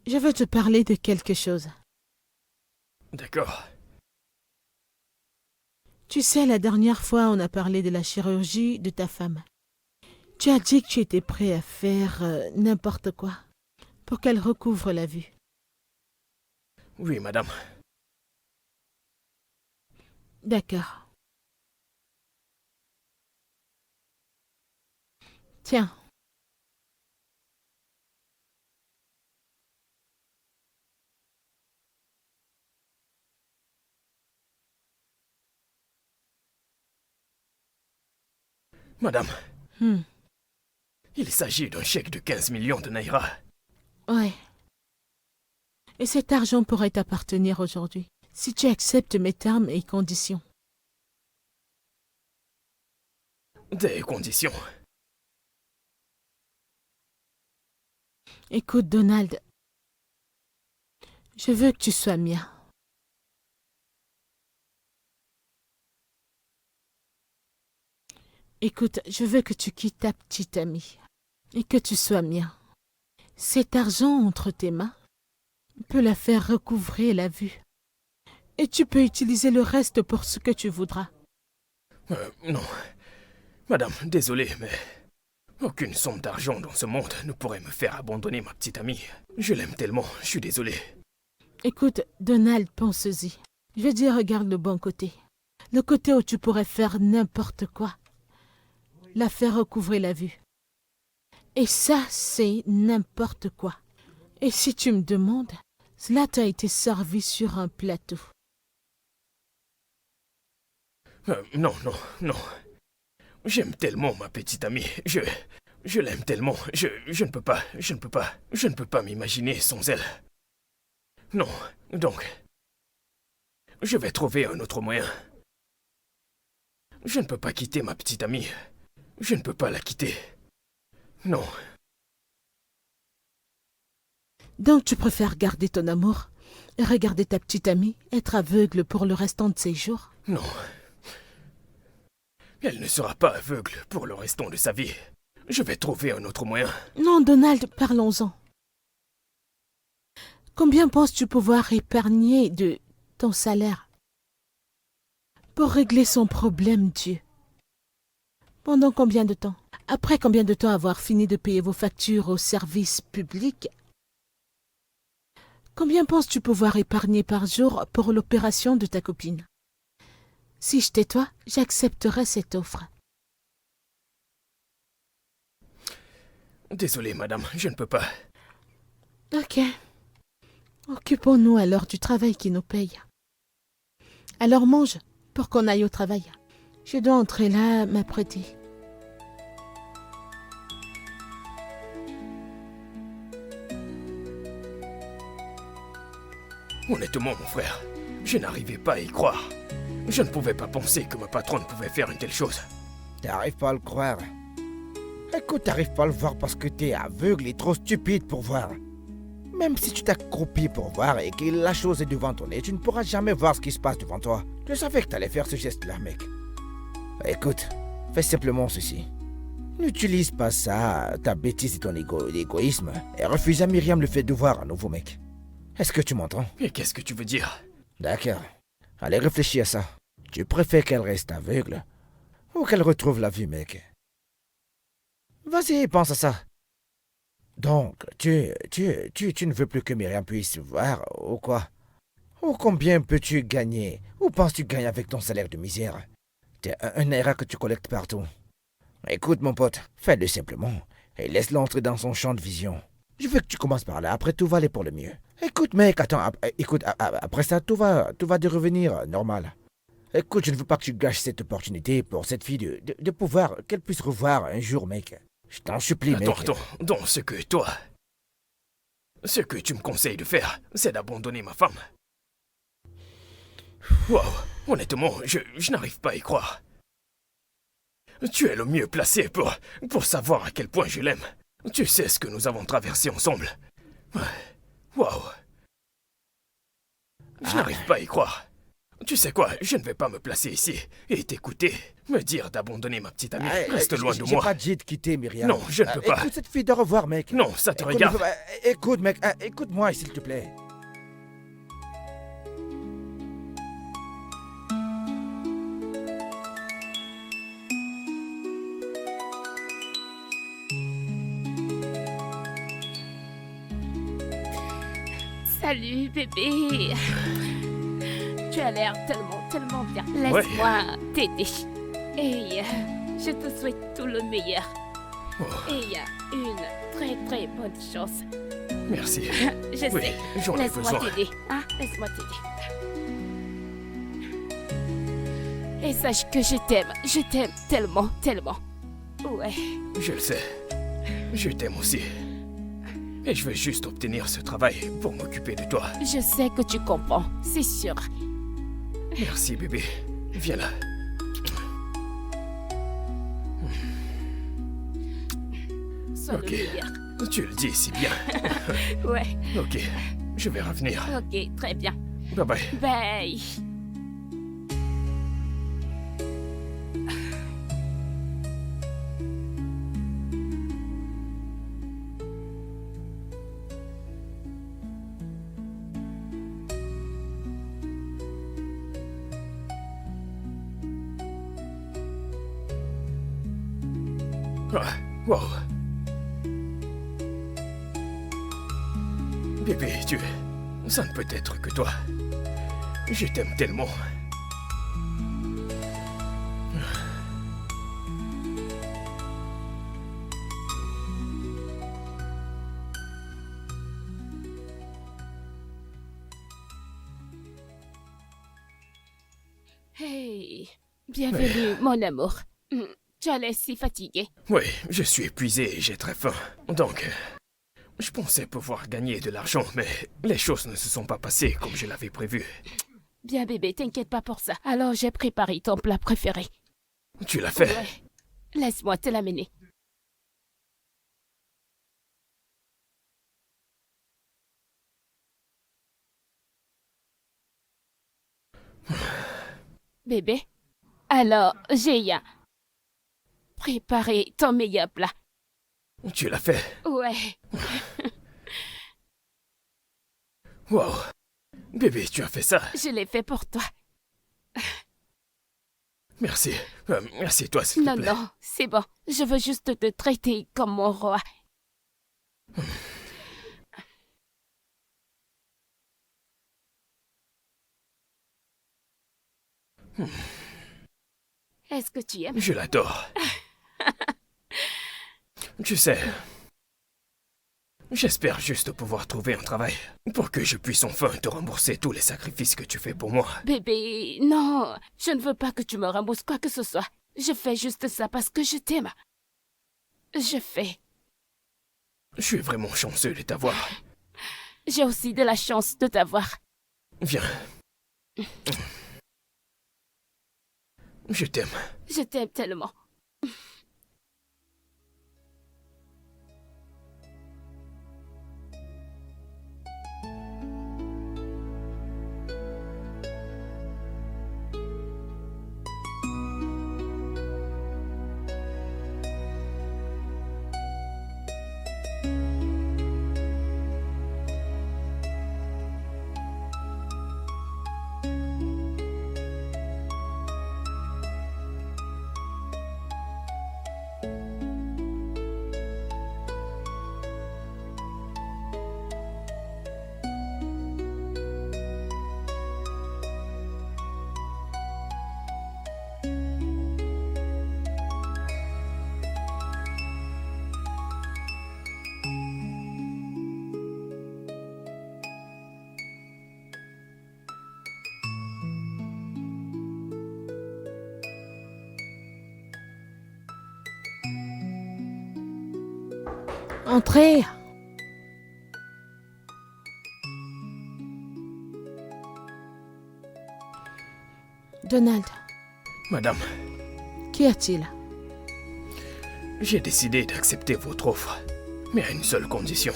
je veux te parler de quelque chose. d'accord. Tu sais, la dernière fois, on a parlé de la chirurgie de ta femme. Tu as dit que tu étais prêt à faire n'importe quoi pour qu'elle recouvre la vue. Oui, madame. D'accord. Tiens. Madame, Hmm. il s'agit d'un chèque de 15 millions de naira. Ouais. Et cet argent pourrait t'appartenir aujourd'hui, si tu acceptes mes termes et conditions. Des conditions. Écoute, Donald, je veux que tu sois mien. Écoute, je veux que tu quittes ta petite amie et que tu sois mien. Cet argent entre tes mains peut la faire recouvrer la vue. Et tu peux utiliser le reste pour ce que tu voudras. Non. Madame, désolé, mais aucune somme d'argent dans ce monde ne pourrait me faire abandonner ma petite amie. Je l'aime tellement, je suis désolé. Écoute, Donald, pense-y. Je veux dire, regarde le bon côté. Le côté où tu pourrais faire n'importe quoi. La faire recouvrer la vue. Et ça, c'est n'importe quoi. Et si tu me demandes, cela t'a été servi sur un plateau. Non. J'aime tellement ma petite amie. Je l'aime tellement. Je ne peux pas m'imaginer sans elle. Non, donc, je vais trouver un autre moyen. Je ne peux pas quitter ma petite amie. Je ne peux pas la quitter. Non. Donc tu préfères garder ton amour et regarder ta petite amie être aveugle pour le restant de ses jours? Non. Elle ne sera pas aveugle pour le restant de sa vie. Je vais trouver un autre moyen. Non, Donald, parlons-en. Combien penses-tu pouvoir épargner de ton salaire pour régler son problème, Dieu? Pendant combien de temps? Après combien de temps avoir fini de payer vos factures au service public? Combien penses-tu pouvoir épargner par jour pour l'opération de ta copine? Si j'étais toi, j'accepterais cette offre. Désolé, madame, je ne peux pas. Ok. Occupons-nous alors du travail qui nous paye. Alors mange, pour qu'on aille au travail. Je dois entrer là, m'apprêter. Honnêtement, mon frère, je n'arrivais pas à y croire. Je ne pouvais pas penser que ma patronne pouvait faire une telle chose. T'arrives pas à le croire. Écoute, t'arrives pas à le voir parce que t'es aveugle et trop stupide pour voir. Même si tu t'accroupis pour voir et que la chose est devant ton nez, tu ne pourras jamais voir ce qui se passe devant toi. Je savais que t'allais faire ce geste-là, mec. Écoute, fais simplement ceci. N'utilise pas ça, ta bêtise et ton égoïsme, et refuse à Myriam le fait de voir à nouveau, mec. Est-ce que tu m'entends? Et qu'est-ce que tu veux dire? D'accord. Allez, réfléchis à ça. Tu préfères qu'elle reste aveugle ou qu'elle retrouve la vue, mec? Vas-y, pense à ça. Donc, tu ne veux plus que Myriam puisse voir, ou quoi? Ou combien peux-tu gagner? Ou penses-tu gagner avec ton salaire de misère? T'es un erreur que tu collectes partout. Écoute, mon pote, fais-le simplement et laisse-le entrer dans son champ de vision. Je veux que tu commences par là, après tout va aller pour le mieux. Écoute, mec, attends, écoute, après ça, tout va devenir normal. Écoute, je ne veux pas que tu gâches cette opportunité pour cette fille de pouvoir, qu'elle puisse revoir un jour, mec. Je t'en supplie, mec. Attends, donc ce que tu me conseilles de faire, c'est d'abandonner ma femme. Wow, honnêtement, je n'arrive pas à y croire. Tu es le mieux placé pour savoir à quel point je l'aime. Tu sais ce que nous avons traversé ensemble. Wow. Je n'arrive pas à y croire. Tu sais quoi, je ne vais pas me placer ici et t'écouter, me dire d'abandonner ma petite amie. Reste loin de moi. J'ai pas dit de quitter Myriam. Non, je ne peux pas. Écoute cette fille de revoir, mec. Non, ça te regarde. Écoute, mec, écoute-moi, s'il te plaît. Salut bébé. Tu as l'air tellement bien. Laisse-moi t'aider. Et je te souhaite tout le meilleur. Oh. Et une très bonne chance. Merci. Je Oui, sais. j'en ai Laisse-moi besoin. t'aider. Hein? Laisse-moi t'aider. Et sache que je t'aime tellement. Ouais. Je le sais. Je t'aime aussi. Et je veux juste obtenir ce travail pour m'occuper de toi. Je sais que tu comprends, c'est sûr. Merci, bébé. Viens là. Sois Ok. le meilleur. Tu le dis si bien. Ouais. Ok, je vais revenir. Ok, très bien. Bye bye. Bye. Ah, wow. Bébé, ça ne peut être que toi. Je t'aime tellement. Hey, bienvenue, mon amour. Tu as l'air si fatigué. Oui, je suis épuisé et j'ai très faim. Donc, je pensais pouvoir gagner de l'argent, mais les choses ne se sont pas passées comme je l'avais prévu. Bien bébé, t'inquiète pas pour ça. Alors j'ai préparé ton plat préféré. Tu l'as fait? Ouais. Laisse-moi te l'amener. Bébé, alors j'ai préparé ton meilleur plat. Tu l'as fait? Ouais. Wow. Bébé, tu as fait ça? Je l'ai fait pour toi. Merci. Assieds-toi, s'il te Non, plaît. non, c'est bon. Je veux juste te traiter comme mon roi. Est-ce que tu aimes? Je l'adore. Tu sais, j'espère juste pouvoir trouver un travail pour que je puisse enfin te rembourser tous les sacrifices que tu fais pour moi. Bébé, non, je ne veux pas que tu me rembourses quoi que ce soit. Je fais juste ça parce que je t'aime. Je fais. Je suis vraiment chanceux de t'avoir. J'ai aussi de la chance de t'avoir. Viens. Je t'aime. Je t'aime tellement. Entrez. Donald, Madame, qu'y a-t-il? j'ai décidé d'accepter votre offre, mais à une seule condition.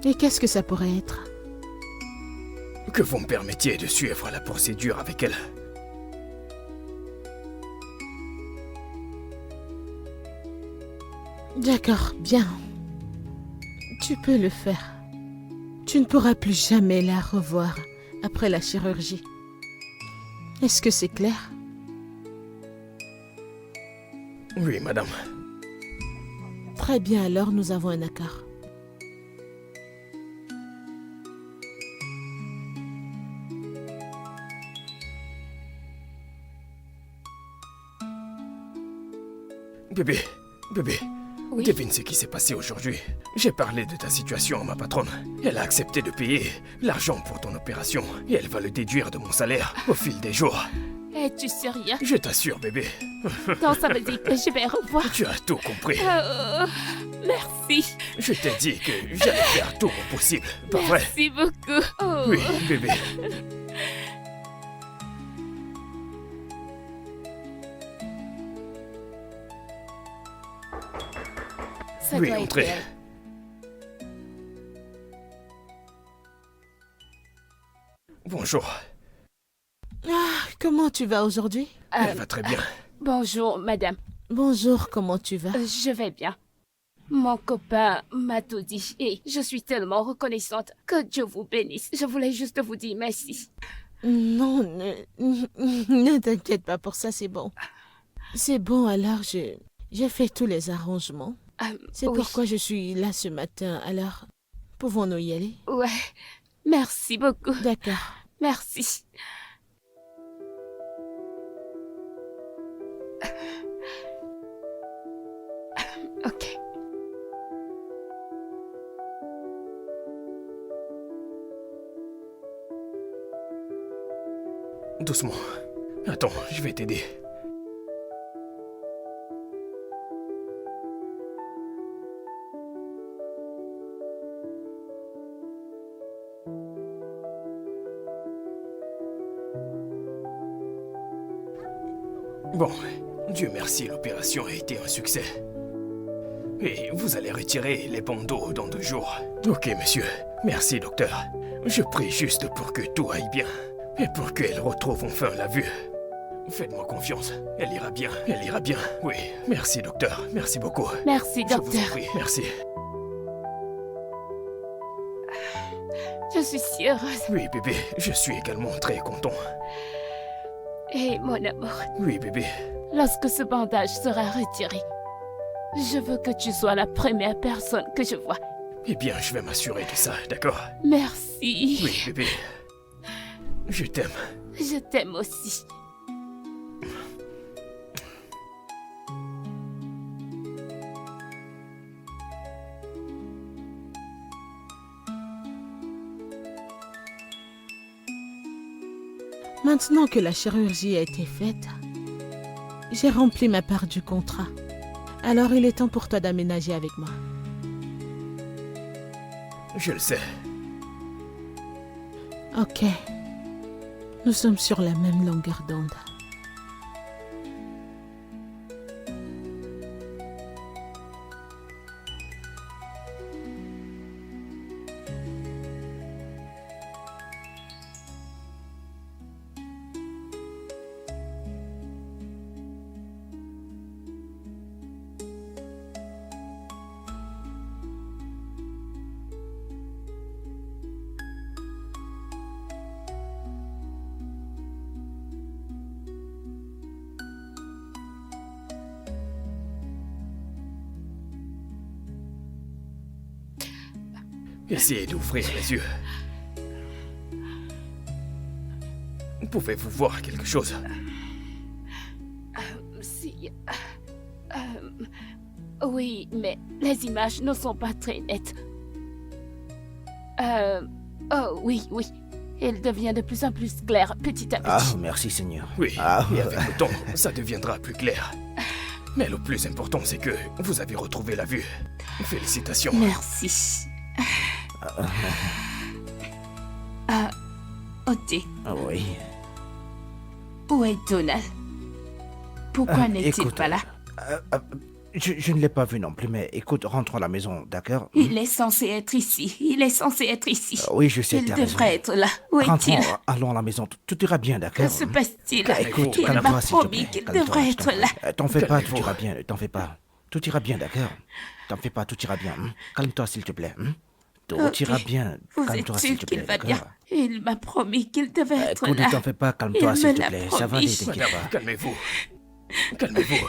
Et qu'est-ce que ça pourrait être? Que vous me permettiez de suivre la procédure avec elle. D'accord, bien. Tu peux le faire. Tu ne pourras plus jamais la revoir après la chirurgie. Est-ce que c'est clair? Oui, madame. Très bien, alors nous avons un accord. Bébé, Oui. devine ce qui s'est passé aujourd'hui. J'ai parlé de ta situation à ma patronne. Elle a accepté de payer l'argent pour ton opération et elle va le déduire de mon salaire au fil des jours. Es-tu sérieux? Je t'assure, bébé. Donc ça veut dire que je vais revoir. Tu as tout compris. Merci. Je t'ai dit que j'allais faire tout mon possible, pas vrai? Merci beaucoup. Oh. Oui, bébé. Ça Oui, doit être entrez. elle. Bonjour. Ah, comment tu vas aujourd'hui? Elle va très bien. Bonjour, madame. Bonjour, comment tu vas? Je vais bien. Mon copain m'a tout dit et je suis tellement reconnaissante. Que Dieu vous bénisse. Je voulais juste vous dire merci. Non, ne t'inquiète pas pour ça, c'est bon. C'est bon, alors j'ai fait tous les arrangements. C'est Oui. pourquoi je suis là ce matin, alors pouvons-nous y aller? Ouais. Merci beaucoup. D'accord. Merci. Ok. Doucement. Attends, je vais t'aider. Bon, Dieu merci, l'opération a été un succès. Et vous allez retirer les bandeaux dans 2 jours. Ok, monsieur. Merci, docteur. Je prie juste pour que tout aille bien. Et pour qu'elle retrouve enfin la vue. Faites-moi confiance. Elle ira bien. Elle ira bien. Oui. Merci, docteur. Merci beaucoup. Merci, Je vous en docteur. prie. Merci. Je suis si heureuse. Oui, bébé. Je suis également très content. Et mon amour, Oui, bébé. lorsque ce bandage sera retiré, je veux que tu sois la première personne que je vois. Eh bien, je vais m'assurer de ça, d'accord? Merci. Oui, bébé. Je t'aime. Je t'aime aussi. Maintenant que la chirurgie a été faite, j'ai rempli ma part du contrat. Alors il est temps pour toi d'aménager avec moi. Je le sais. Ok. Nous sommes sur la même longueur d'onde. Essayez d'ouvrir les yeux. Pouvez-vous voir quelque chose? Si. Oui, mais les images ne sont pas très nettes. Oh oui, oui. Il devient de plus en plus clair petit à Ah, petit. merci Seigneur. Oui, Ah, et avec le temps, ça deviendra plus clair. Mais le plus important, c'est que vous avez retrouvé la vue. Félicitations. Merci. Oti, ah oui. où est Donald? Pourquoi n'est-il Écoute, pas là? Je ne l'ai pas vu non plus, mais écoute, rentrons à la maison, d'accord? Il est censé être ici. Il est censé être ici. Oui, je sais, Il t'as raison. devrait être là. Où Rentrons, est-il? allons à la maison, tout ira bien, d'accord? Que se passe-t-il? Écoute, Il m'a calme-toi, s'il te promis plaît. qu'il Calme-toi, devrait je être t'en là. prie. T'en fais pas, tout Calmez-vous. ira bien, ne t'en fais pas. Tout ira bien, d'accord? T'en fais pas, tout ira bien. Calme-toi, s'il te plaît. Tout Ok. ira bien. Vous Calme-toi, êtes s'il sûr te qu'il plaît, va bien? d'accord? Il m'a promis qu'il devait être Écoute, là. ne t'en fais pas, calme-toi, Il s'il me te l'a plaît. Ça va promis. aller, t'inquiète Madame, pas. calmez-vous. Calmez-vous.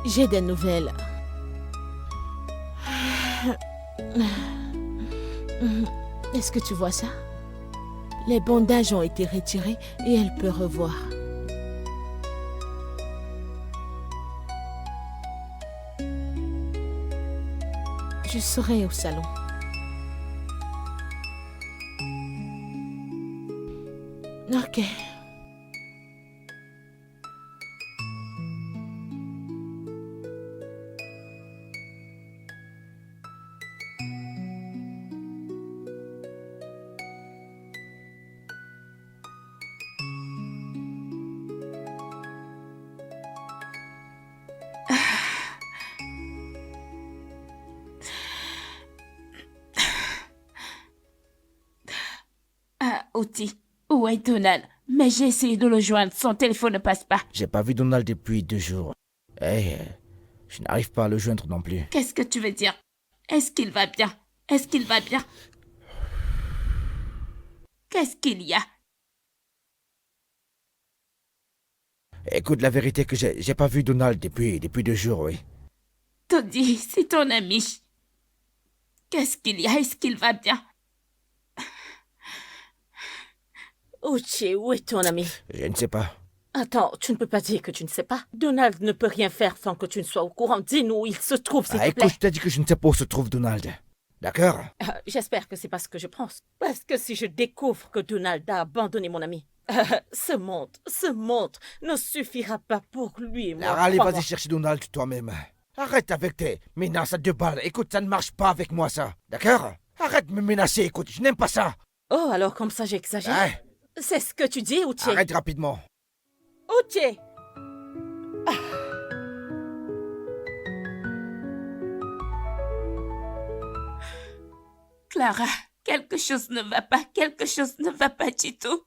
J'ai des nouvelles. Est-ce que tu vois ça? Les bandages ont été retirés et elle peut revoir. Je serai au salon. Ok. Oti, où est Donald? Mais j'ai essayé de le joindre, son téléphone ne passe pas. J'ai pas vu Donald depuis 2 jours. Je n'arrive pas à le joindre non plus. Qu'est-ce que tu veux dire? Est-ce qu'il va bien? Est-ce qu'il va bien? Qu'est-ce qu'il y a? Écoute, la vérité que j'ai pas vu Donald depuis 2 jours, oui. Toddy, c'est ton ami. Qu'est-ce qu'il y a? Est-ce qu'il va bien? Uche, où est ton ami? Je ne sais pas. Attends, tu ne peux pas dire que tu ne sais pas. Donald ne peut rien faire sans que tu ne sois au courant. Dis-nous où il se trouve, s'il te Écoute, plaît. je t'ai dit que je ne sais pas où se trouve Donald. D'accord? J'espère que c'est pas ce que je pense. Parce que si je découvre que Donald a abandonné mon ami, ce monde ne suffira pas pour lui et moi. Alors, allez, crois-moi. vas-y chercher Donald toi-même. Arrête avec tes menaces à 2 balles. Écoute, ça ne marche pas avec moi, ça. D'accord? Arrête de me menacer, écoute, je n'aime pas ça. Oh, alors comme ça j'exagère. Hein? C'est ce que tu dis, Uche? Arrête rapidement. Uche! Clara, quelque chose ne va pas, quelque chose ne va pas du tout.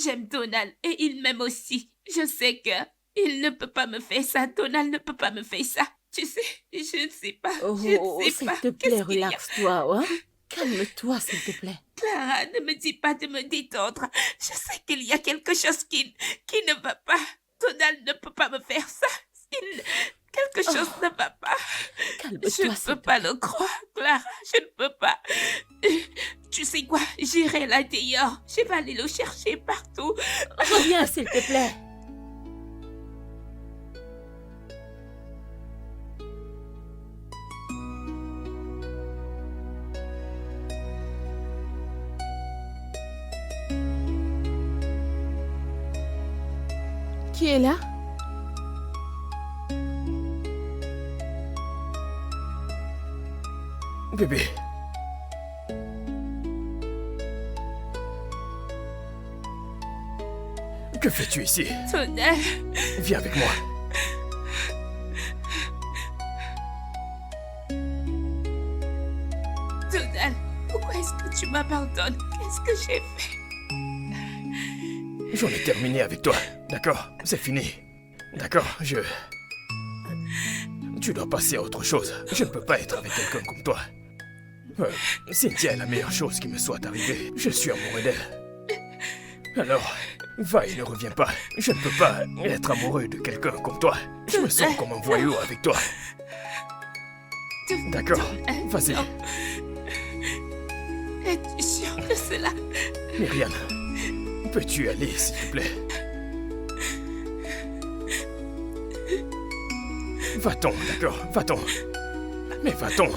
J'aime Donald et il m'aime aussi. Je sais que il ne peut pas me faire ça. Donald ne peut pas me faire ça. Tu sais, je ne sais pas. Oh, je ne sais s'il pas. te plaît, Qu'est-ce qu'il y a? relaxe-toi, hein? Calme-toi, s'il te plaît. Clara, ne me dis pas de me détendre. Je sais qu'il y a quelque chose qui ne va pas. Donald ne peut pas me faire ça. Quelque chose ne va pas. Calme-toi, Je ne s'il peux te pas le croire, Clara. Je ne peux pas. Tu sais quoi? J'irai là dehors. Je vais aller le chercher partout. Reviens, s'il te plaît. Qui est là? Bébé. Que fais-tu ici? Donald, Viens avec moi. Donald, pourquoi est-ce que tu m'abandonnes? Qu'est-ce que j'ai fait? J'en ai terminé avec toi. D'accord? C'est fini. D'accord? Tu dois passer à autre chose. Je ne peux pas être avec quelqu'un comme toi. Cynthia est la meilleure chose qui me soit arrivée. Je suis amoureux d'elle. Alors, va et ne reviens pas. Je ne peux pas être amoureux de quelqu'un comme toi. Je me sens comme un voyou avec toi. D'accord? Vas-y. Es-tu sûr de cela? Myriam, peux-tu aller, s'il te plaît? Va-t'en, d'accord? Va-t'en. Mais va-t'en.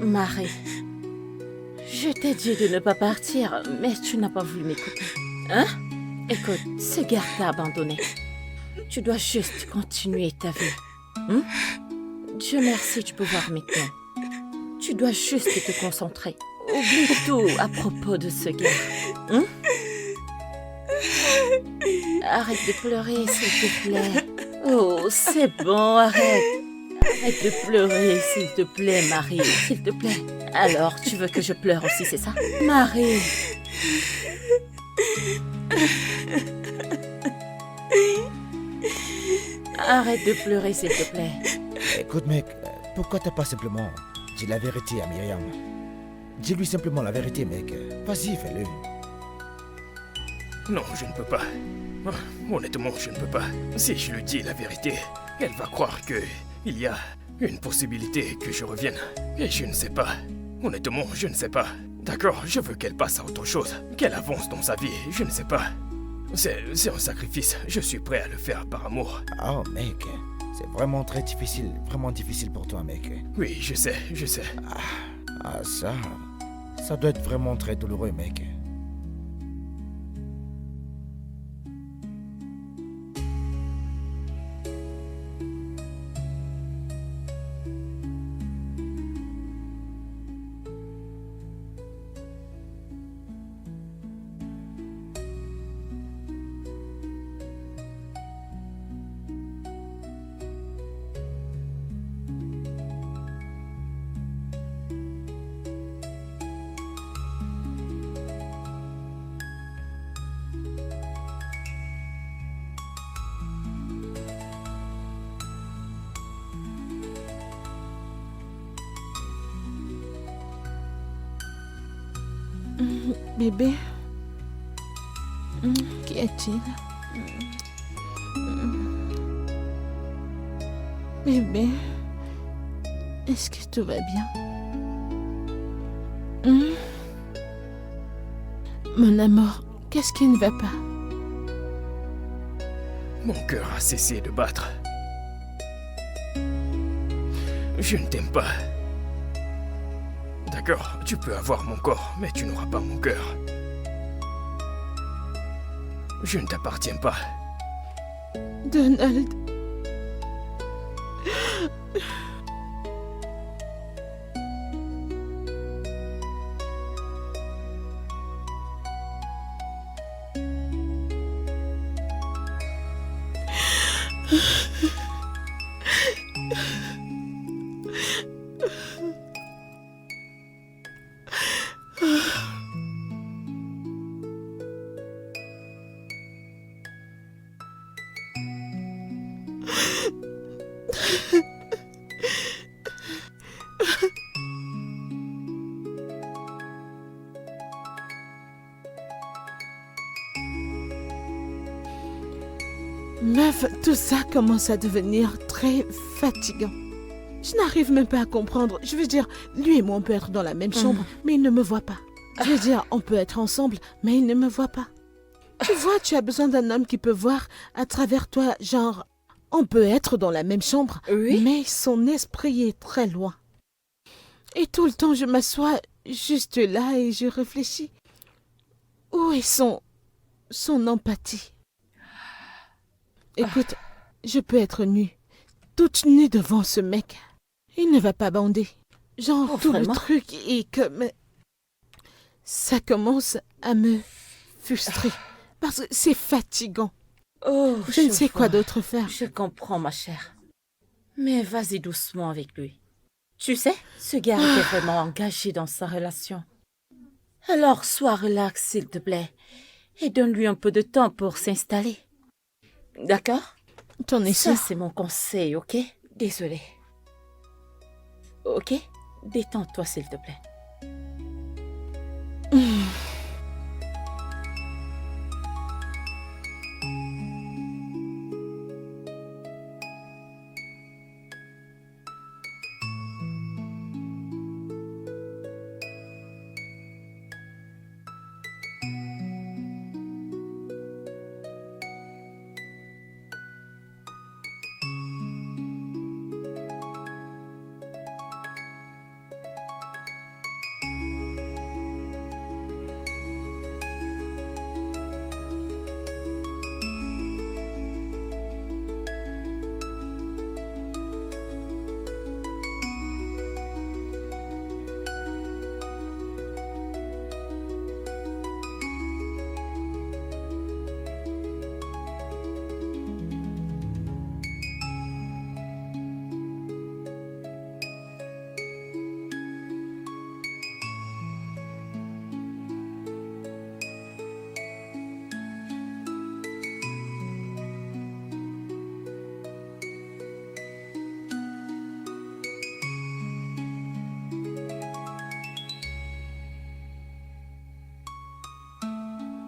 Marie, je t'ai dit de ne pas partir, mais tu n'as pas voulu m'écouter. Hein? Écoute, ce gars t'a abandonné. Tu dois juste continuer ta vie. Hein? Dieu merci, tu peux voir maintenant. Tu dois juste te concentrer. Oublie tout à propos de ce gars. Hein? Arrête de pleurer, s'il te plaît. Oh, c'est bon, arrête. Arrête de pleurer, s'il te plaît, Marie. S'il te plaît. Alors, tu veux que je pleure aussi, c'est ça? Marie. Arrête de pleurer, s'il te plaît. Écoute, mec, pourquoi t'as pas simplement dit la vérité à Myriam? Dis-lui simplement la vérité, mec. Vas-y, fais-le. Non, je ne peux pas. Honnêtement, je ne peux pas. Si je lui dis la vérité, elle va croire que il y a une possibilité que je revienne. Et je ne sais pas. Honnêtement, je ne sais pas. D'accord, je veux qu'elle passe à autre chose, qu'elle avance dans sa vie, je ne sais pas. C'est un sacrifice, je suis prêt à le faire par amour. Oh, mec, c'est vraiment très difficile, vraiment difficile pour toi, mec. Oui, je sais, je sais. Ah, ça doit être vraiment très douloureux, mec. Bébé, qu'y a-t-il? Bébé, est-ce que tout va bien? Mon amour, qu'est-ce qui ne va pas? Mon cœur a cessé de battre. Je ne t'aime pas. D'accord, tu peux avoir mon corps, mais tu n'auras pas mon cœur. Je ne t'appartiens pas. Donald. Meuf, tout ça commence à devenir très fatigant. Je n'arrive même pas à comprendre. Je veux dire, lui et moi, on peut être dans la même chambre, mais il ne me voit pas. Je veux dire, on peut être ensemble, mais il ne me voit pas. Tu vois, tu as besoin d'un homme qui peut voir à travers toi, genre, on peut être dans la même chambre, Oui. mais son esprit est très loin. Et tout le temps, je m'assois juste là et je réfléchis. Où est son empathie? Écoute, je peux être nue, toute nue devant ce mec. Il ne va pas bander. Genre, Oh, tout vraiment? le truc est comme... Ça commence à me frustrer. Parce que c'est fatigant. Oh, Je ne sais quoi vois. d'autre faire. Je comprends, ma chère. Mais vas-y doucement avec lui. Tu sais, ce gars était vraiment engagé dans sa relation. Alors, sois relax, s'il te plaît. Et donne-lui un peu de temps pour s'installer. D'accord? T'en es Ça, sûr? c'est mon conseil, ok? Désolée. Ok? Détends-toi, s'il te plaît.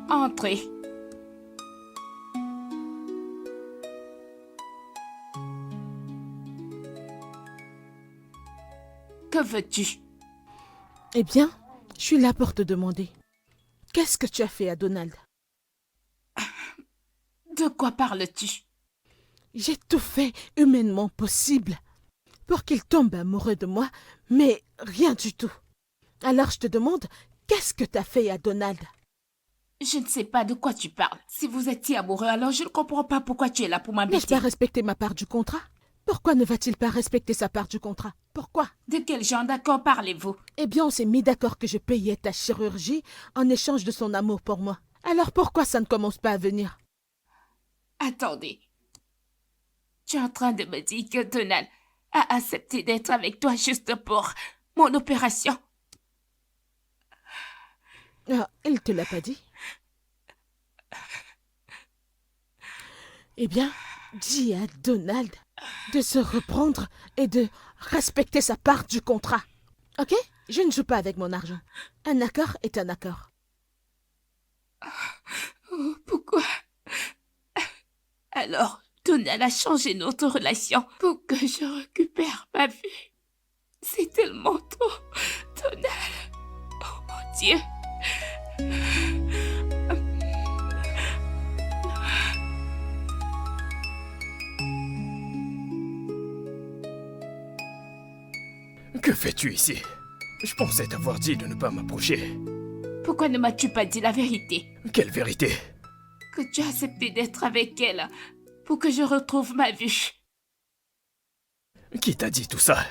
Entrez. Que veux-tu? Eh bien, je suis là pour te demander. Qu'est-ce que tu as fait à Donald? De quoi parles-tu? J'ai tout fait humainement possible pour qu'il tombe amoureux de moi, mais rien du tout. Alors je te demande, qu'est-ce que tu as fait à Donald? Je ne sais pas de quoi tu parles. Si vous étiez amoureux, alors je ne comprends pas pourquoi tu es là pour N'ai-je m'embêter. pas respecté ma part du contrat? Pourquoi ne va-t-il pas respecter sa part du contrat? Pourquoi? De quel genre d'accord parlez-vous? Eh bien, on s'est mis d'accord que je payais ta chirurgie en échange de son amour pour moi. Alors pourquoi ça ne commence pas à venir? Attendez. Tu es en train de me dire que Donald a accepté d'être avec toi juste pour mon opération? Ah, il te l'a pas dit? Eh bien, dis à Donald de se reprendre et de respecter sa part du contrat. Ok? Je ne joue pas avec mon argent. Un accord est un accord. Oh, pourquoi? Alors, Donald a changé notre relation pour que je récupère ma vue. C'est tellement trop, Donald. Oh mon Dieu. Que fais-tu ici? Je pensais t'avoir dit de ne pas m'approcher. Pourquoi ne m'as-tu pas dit la vérité? Quelle vérité? Que tu as accepté d'être avec elle pour que je retrouve ma vue. Qui t'a dit tout ça?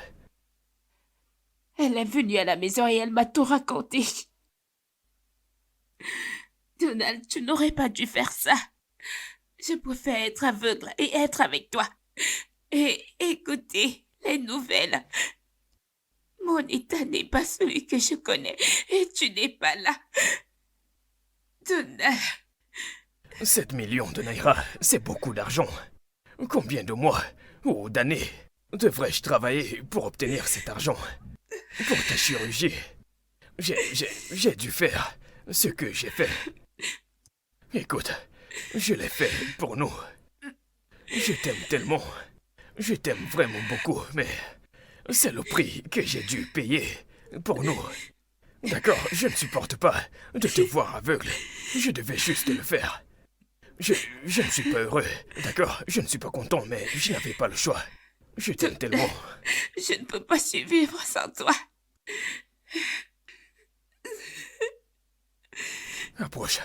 Elle est venue à la maison et elle m'a tout raconté. Donald, tu n'aurais pas dû faire ça. Je préfère être aveugle et être avec toi. Et écouter les nouvelles. Mon état n'est pas celui que je connais et tu n'es pas là. Donald. 7 millions de naira, c'est beaucoup d'argent. Combien de mois ou d'années devrais-je travailler pour obtenir cet argent? Pour ta chirurgie, j'ai dû faire ce que j'ai fait. Écoute, je l'ai fait pour nous. Je t'aime tellement. Je t'aime vraiment beaucoup, mais c'est le prix que j'ai dû payer pour nous. D'accord, je ne supporte pas de te voir aveugle. Je devais juste le faire. Je ne suis pas heureux, d'accord? Je ne suis pas content, mais je n'avais pas le choix. Je t'aime tellement. Je ne peux pas survivre sans toi. Approche.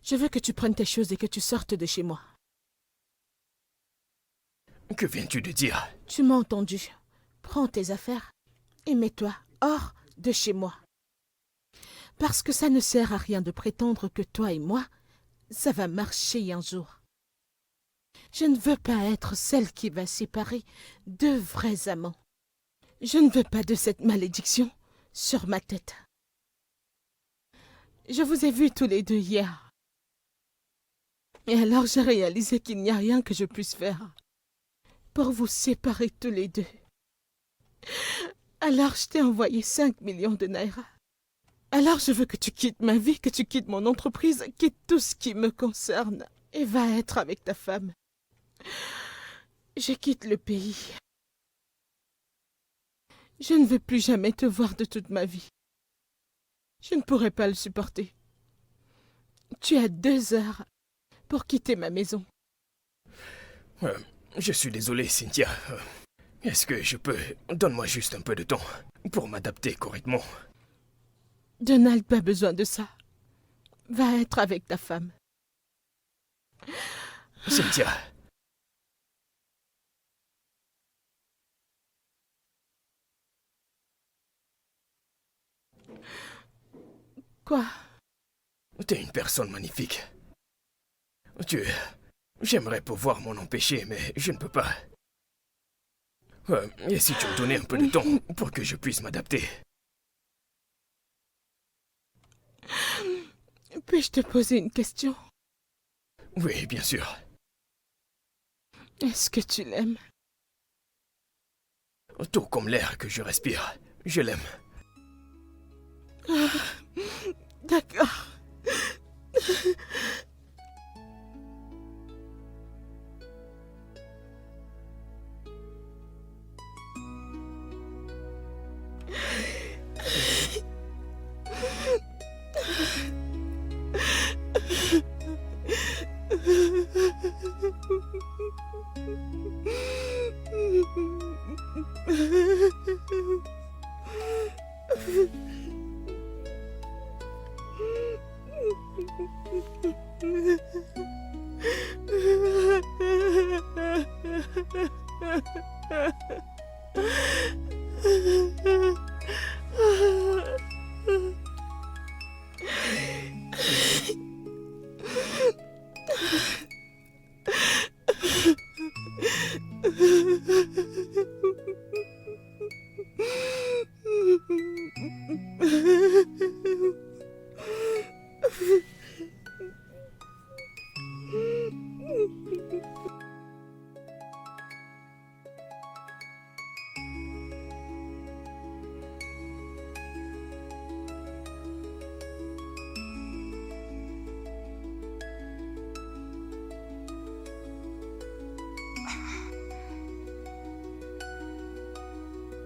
Je veux que tu prennes tes choses et que tu sortes de chez moi. Que viens-tu de dire? Tu m'as entendu. Prends tes affaires et mets-toi hors de chez moi. Parce que ça ne sert à rien de prétendre que toi et moi, ça va marcher un jour. Je ne veux pas être celle qui va séparer deux vrais amants. Je ne veux pas de cette malédiction sur ma tête. Je vous ai vus tous les deux hier. Et alors j'ai réalisé qu'il n'y a rien que je puisse faire pour vous séparer tous les deux. Alors je t'ai envoyé 5 millions de naira. Alors je veux que tu quittes ma vie, que tu quittes mon entreprise, quitte tout ce qui me concerne et va être avec ta femme. Je quitte le pays. Je ne veux plus jamais te voir de toute ma vie. Je ne pourrai pas le supporter. Tu as 2 heures pour quitter ma maison. Je suis désolé, Cynthia. Est-ce que je peux... Donne-moi juste un peu de temps pour m'adapter correctement. Donald n'a pas besoin de ça. Va être avec ta femme. Cynthia. Quoi? T'es une personne magnifique. J'aimerais pouvoir m'en empêcher, mais je ne peux pas. Et si tu me donnais un peu de temps pour que je puisse m'adapter? Puis-je te poser une question? Oui, bien sûr. Est-ce que tu l'aimes? Tout comme l'air que je respire, je l'aime. D'accord.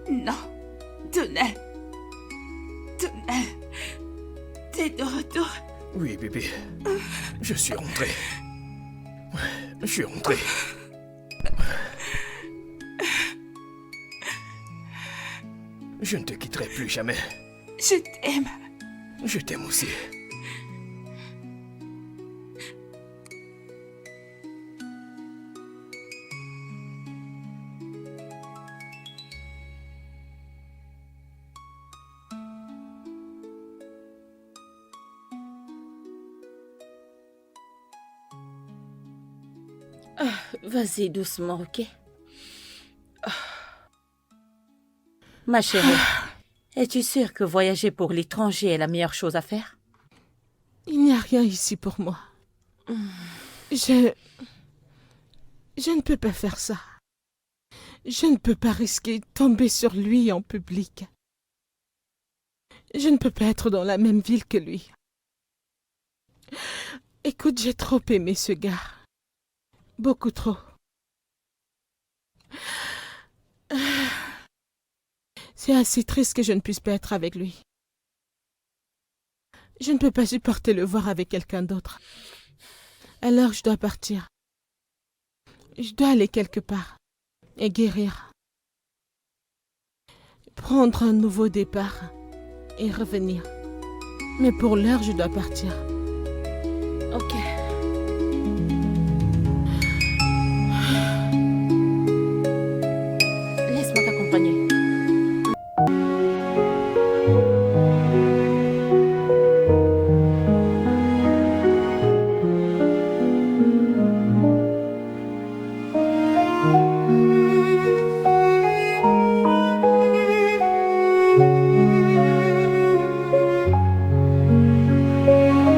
Non, Donald. Donald, t'es de retour. Oui, bébé. Je suis rentré. Je suis rentré. Je ne te quitterai plus jamais. Je t'aime. Je t'aime aussi. Vas-y doucement, ok? Ma chérie, es-tu sûre que voyager pour l'étranger est la meilleure chose à faire? Il n'y a rien ici pour moi. Je ne peux pas faire ça. Je ne peux pas risquer de tomber sur lui en public. Je ne peux pas être dans la même ville que lui. Écoute, j'ai trop aimé ce gars. Beaucoup trop. C'est assez triste que je ne puisse pas être avec lui. Je ne peux pas supporter le voir avec quelqu'un d'autre. Alors je dois partir. Je dois aller quelque part et guérir. Prendre un nouveau départ et revenir. Mais pour l'heure, je dois partir. Ok.